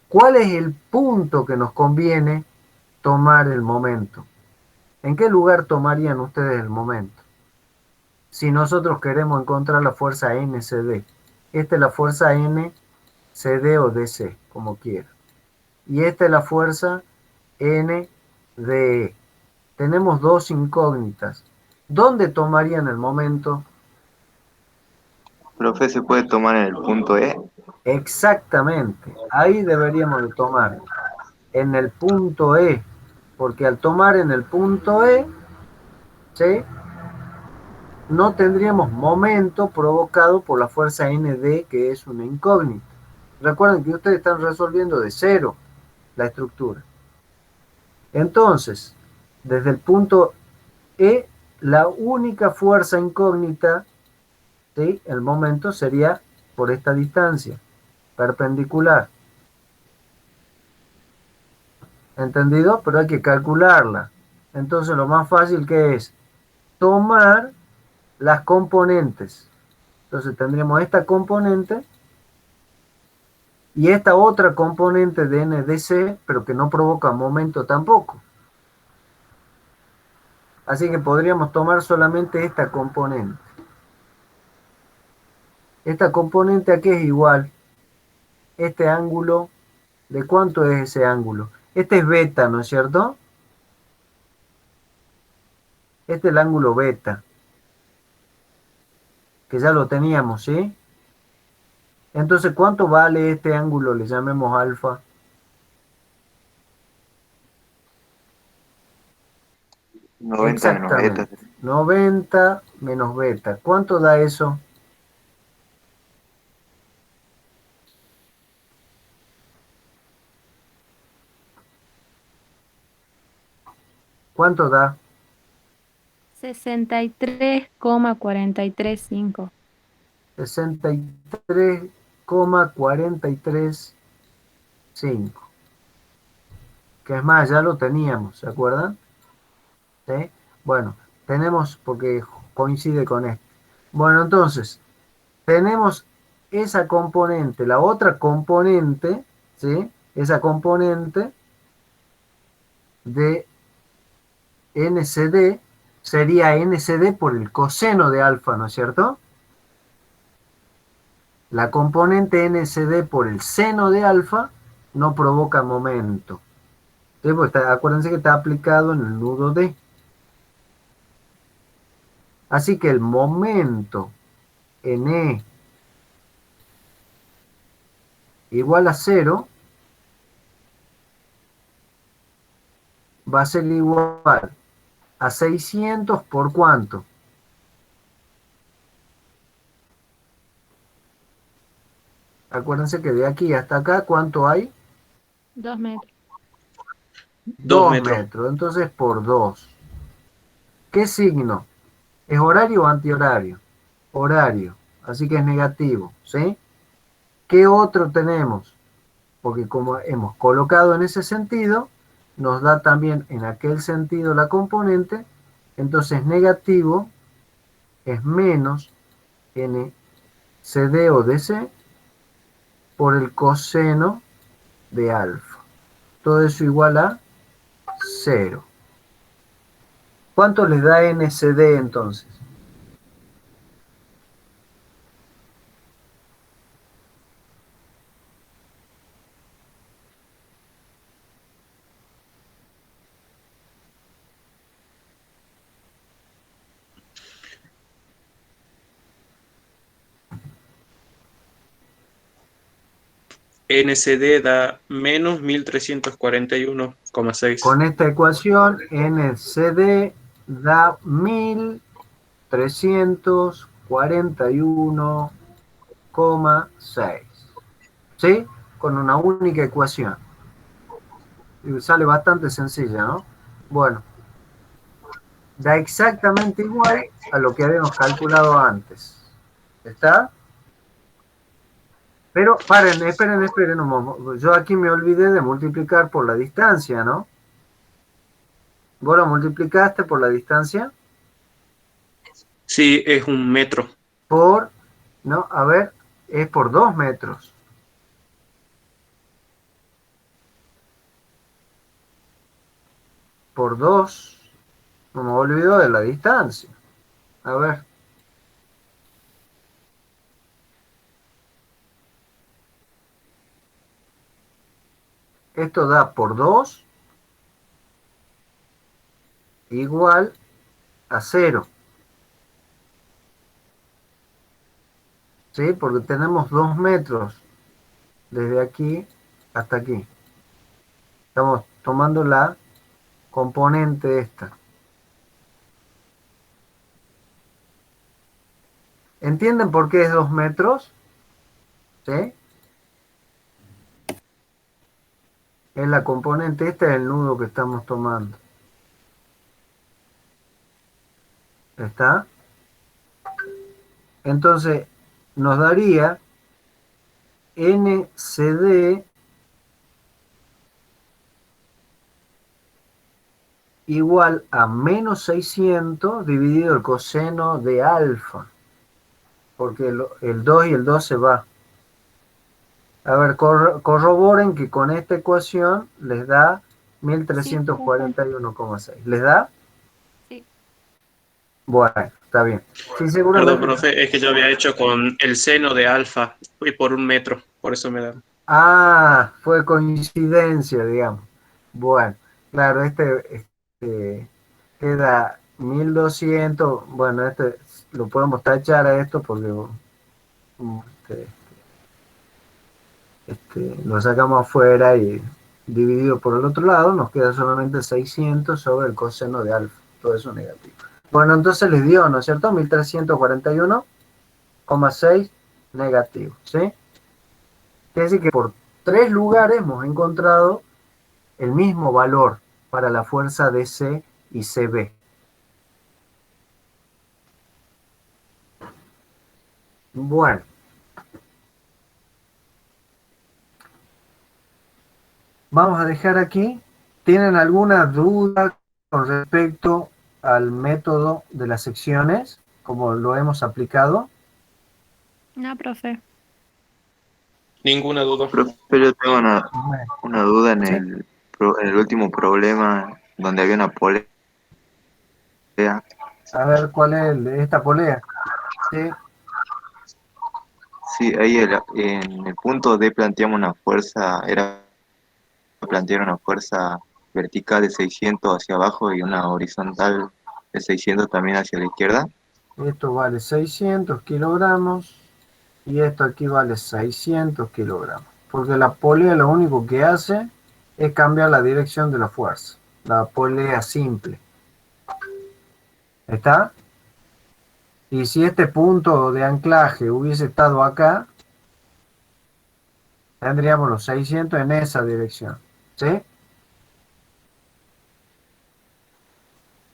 ¿cuál es el punto que nos conviene tomar el momento? ¿En qué lugar tomarían ustedes el momento? Si nosotros queremos encontrar la fuerza NCD. Esta es la fuerza NCD o DC, como quiera. Y esta es la fuerza NDE. Tenemos dos incógnitas. ¿Dónde tomarían el momento? Profe, ¿se puede tomar en el punto E? Exactamente. Ahí deberíamos de tomar. En el punto E. Porque al tomar en el punto E, ¿sí?, no tendríamos momento provocado por la fuerza ND, que es una incógnita. Recuerden que ustedes están resolviendo de cero la estructura. Entonces, desde el punto E, la única fuerza incógnita, ¿sí?, el momento sería por esta distancia, perpendicular. ¿Entendido? Pero hay que calcularla. Entonces, lo más fácil que es tomar las componentes. Entonces tendríamos esta componente y esta otra componente de NDC, pero que no provoca momento tampoco. Así que podríamos tomar solamente esta componente. Esta componente aquí es igual. Este ángulo, ¿de cuánto es ese ángulo? Este es beta, ¿no es cierto? Este es el ángulo beta, que ya lo teníamos, ¿sí? Entonces, ¿cuánto vale este ángulo? Le llamemos alfa. 90 menos beta. Exactamente. 90 menos beta. ¿Cuánto da eso? ¿Cuánto da? 63,435. 63,435. Que es más, ya lo teníamos, ¿se acuerdan? ¿Sí? Bueno, tenemos, porque coincide con esto. Bueno, entonces, tenemos esa componente, la otra componente, ¿sí?, esa componente de NCD sería NCD por el coseno de alfa, ¿no es cierto? La componente NCD por el seno de alfa no provoca momento. ¿Sí? Pues acuérdense que está aplicado en el nudo D. Así que el momento en E igual a 0 va a ser igual a 600 por ¿cuánto? Acuérdense que de aquí hasta acá, ¿cuánto hay? 2 metros. 2 2 metros. metros. Entonces por 2. ¿Qué signo? ¿Es horario o antihorario? Horario. Así que es negativo, ¿sí? ¿Qué otro tenemos? Porque como hemos colocado en ese sentido, nos da también en aquel sentido la componente. Entonces negativo es menos n CD o DC por el coseno de alfa. Todo eso igual a 0. ¿Cuánto les da NCD entonces? NCD da menos 1341,6. Con esta ecuación, NCD da 1341,6. ¿Sí? Con una única ecuación. Y sale bastante sencilla, ¿no? Bueno, da exactamente igual a lo que habíamos calculado antes. ¿Está? Pero, esperen un momento. Yo aquí me olvidé de multiplicar por la distancia, ¿no? ¿Vos lo multiplicaste por la distancia? Sí, es 1 metro. por, no, a ver, es por 2 metros. Por 2, no me olvido de la distancia. A ver. Esto da por 2 igual a 0. ¿Sí? Porque tenemos 2 metros desde aquí hasta aquí. Estamos tomando la componente esta. ¿Entienden por qué es 2 metros? ¿Sí? Es la componente, este es el nudo que estamos tomando. ¿Está? Entonces, nos daría NCD igual a menos 600 dividido el coseno de alfa. Porque el 2 y el 2 se va. A ver, corroboren que con esta ecuación les da 1341,6. ¿Les da? Sí. Bueno, está bien. Sí, seguramente. Perdón, profe, es que yo había hecho con el seno de alfa y por 1 metro, por eso me da. Ah, fue coincidencia, digamos. Bueno, claro, queda 1200. Bueno, lo podemos tachar a esto porque este, lo sacamos afuera y dividido por el otro lado nos queda solamente 600 sobre el coseno de alfa. Todo eso negativo. Bueno, entonces les dio, ¿no es cierto? 1341,6 negativo, ¿sí? Quiere decir que por 3 lugares hemos encontrado el mismo valor para la fuerza DC y CB. Bueno. Vamos a dejar aquí. ¿Tienen alguna duda con respecto al método de las secciones, como lo hemos aplicado? No, profe. Ninguna duda. Profe, yo tengo una duda en ¿Sí? en el último problema donde había una polea. A ver, ¿cuál es esta polea? ¿Sí? Sí, ahí en el punto D planteamos una fuerza, era plantear una fuerza vertical de 600 hacia abajo y una horizontal de 600 también hacia la izquierda. Esto vale 600 kilogramos y esto aquí vale 600 kilogramos. Porque la polea lo único que hace es cambiar la dirección de la fuerza. La polea simple. ¿Está? Y si este punto de anclaje hubiese estado acá, tendríamos los 600 en esa dirección. ¿Sí?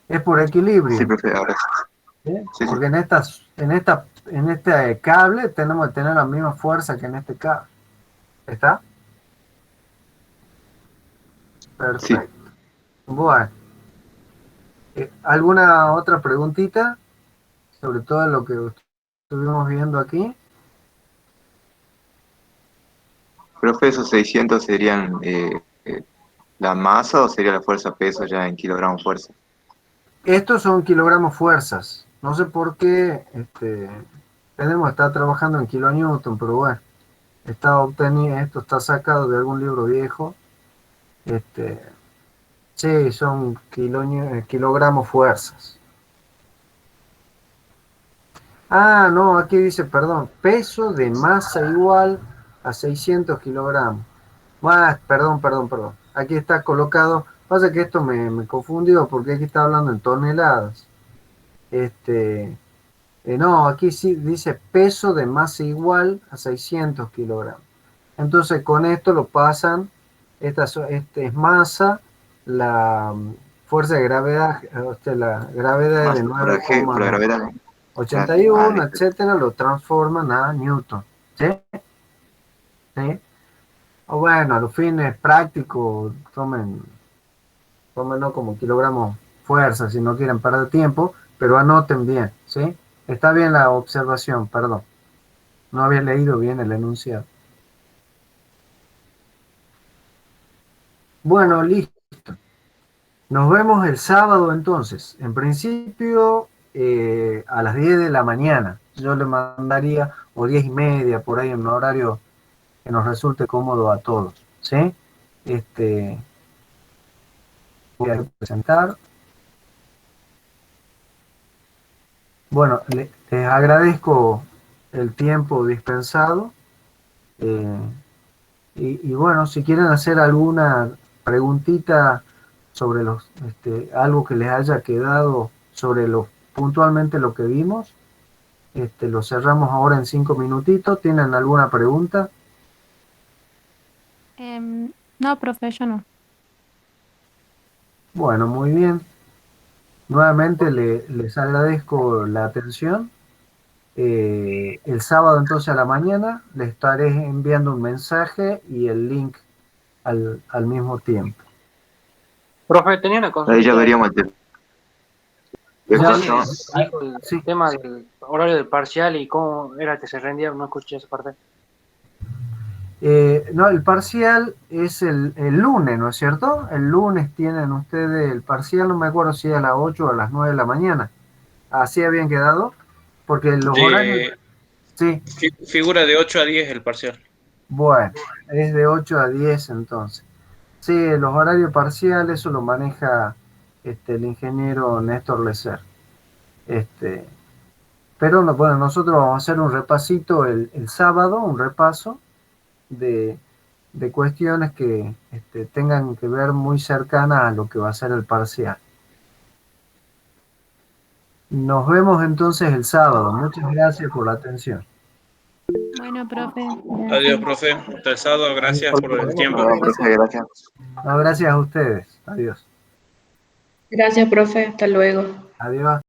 Es por equilibrio. Sí, profe, ahora ¿Sí? sí, Porque en este cable tenemos que tener la misma fuerza que en este cable. ¿Está? sí. Perfecto. Bueno. ¿Alguna otra preguntita? Sobre todo lo que estuvimos viendo aquí. Profe, esos 600 serían la masa o sería la fuerza peso ya en kilogramos fuerza. Estos son kilogramos fuerzas. No sé por qué tenemos que estar trabajando en kilonewton, pero bueno, esto está sacado de algún libro viejo. Sí, son kilogramos fuerzas. Ah, no, aquí dice, perdón, peso de masa igual a 600 kilogramos. Ah, perdón. Aquí está colocado. Pasa que esto me confundió porque aquí está hablando en toneladas. No, aquí sí dice peso de masa igual a 600 kilogramos. Entonces con esto lo pasan, este es masa, la fuerza de gravedad, la gravedad es de Masa por la gravedad. 9,81, Listo. etcétera, lo transforman a newton. ¿Sí? ¿Sí? O bueno, a los fines prácticos, tómenlo como kilogramos fuerza si no quieren perder tiempo, pero anoten bien, ¿sí? Está bien la observación, perdón. No había leído bien el enunciado. Bueno, listo. Nos vemos el sábado entonces. En principio, a las 10 de la mañana. Yo le mandaría, o 10:30, por ahí, en un horario que nos resulte cómodo a todos. ¿Sí? Voy a presentar. Bueno, les agradezco el tiempo dispensado. Y bueno, si quieren hacer alguna preguntita sobre algo que les haya quedado sobre puntualmente lo que vimos, lo cerramos ahora en 5 minutitos. ¿Tienen alguna pregunta? No, profe, yo no. Bueno, muy bien. Nuevamente les agradezco la atención. El sábado entonces a la mañana les estaré enviando un mensaje y el link al mismo tiempo. Profe, tenía una consulta. Ahí ya veríamos No Ya, sé si dijo el sí. tema del horario del parcial y cómo era que se rendía, no escuché esa parte. No, el parcial es el lunes, ¿no es cierto? El lunes tienen ustedes el parcial, no me acuerdo si es a las 8 o a las 9 de la mañana. ¿Así habían quedado? Porque los horarios... Sí, Figura de 8 a 10 el parcial. bueno, es de 8 a 10 entonces. Sí, los horarios parciales, eso lo maneja el ingeniero Néstor Lecer. Pero bueno, nosotros vamos a hacer un repasito el sábado, un repaso de cuestiones que tengan que ver muy cercanas a lo que va a ser el parcial. Nos vemos entonces el sábado. Muchas gracias por la atención. Bueno, profe. Adiós, profe. Hasta el sábado. Gracias por el tiempo. No, profe, gracias. No, gracias a ustedes. Adiós. Gracias, profe. Hasta luego. Adiós.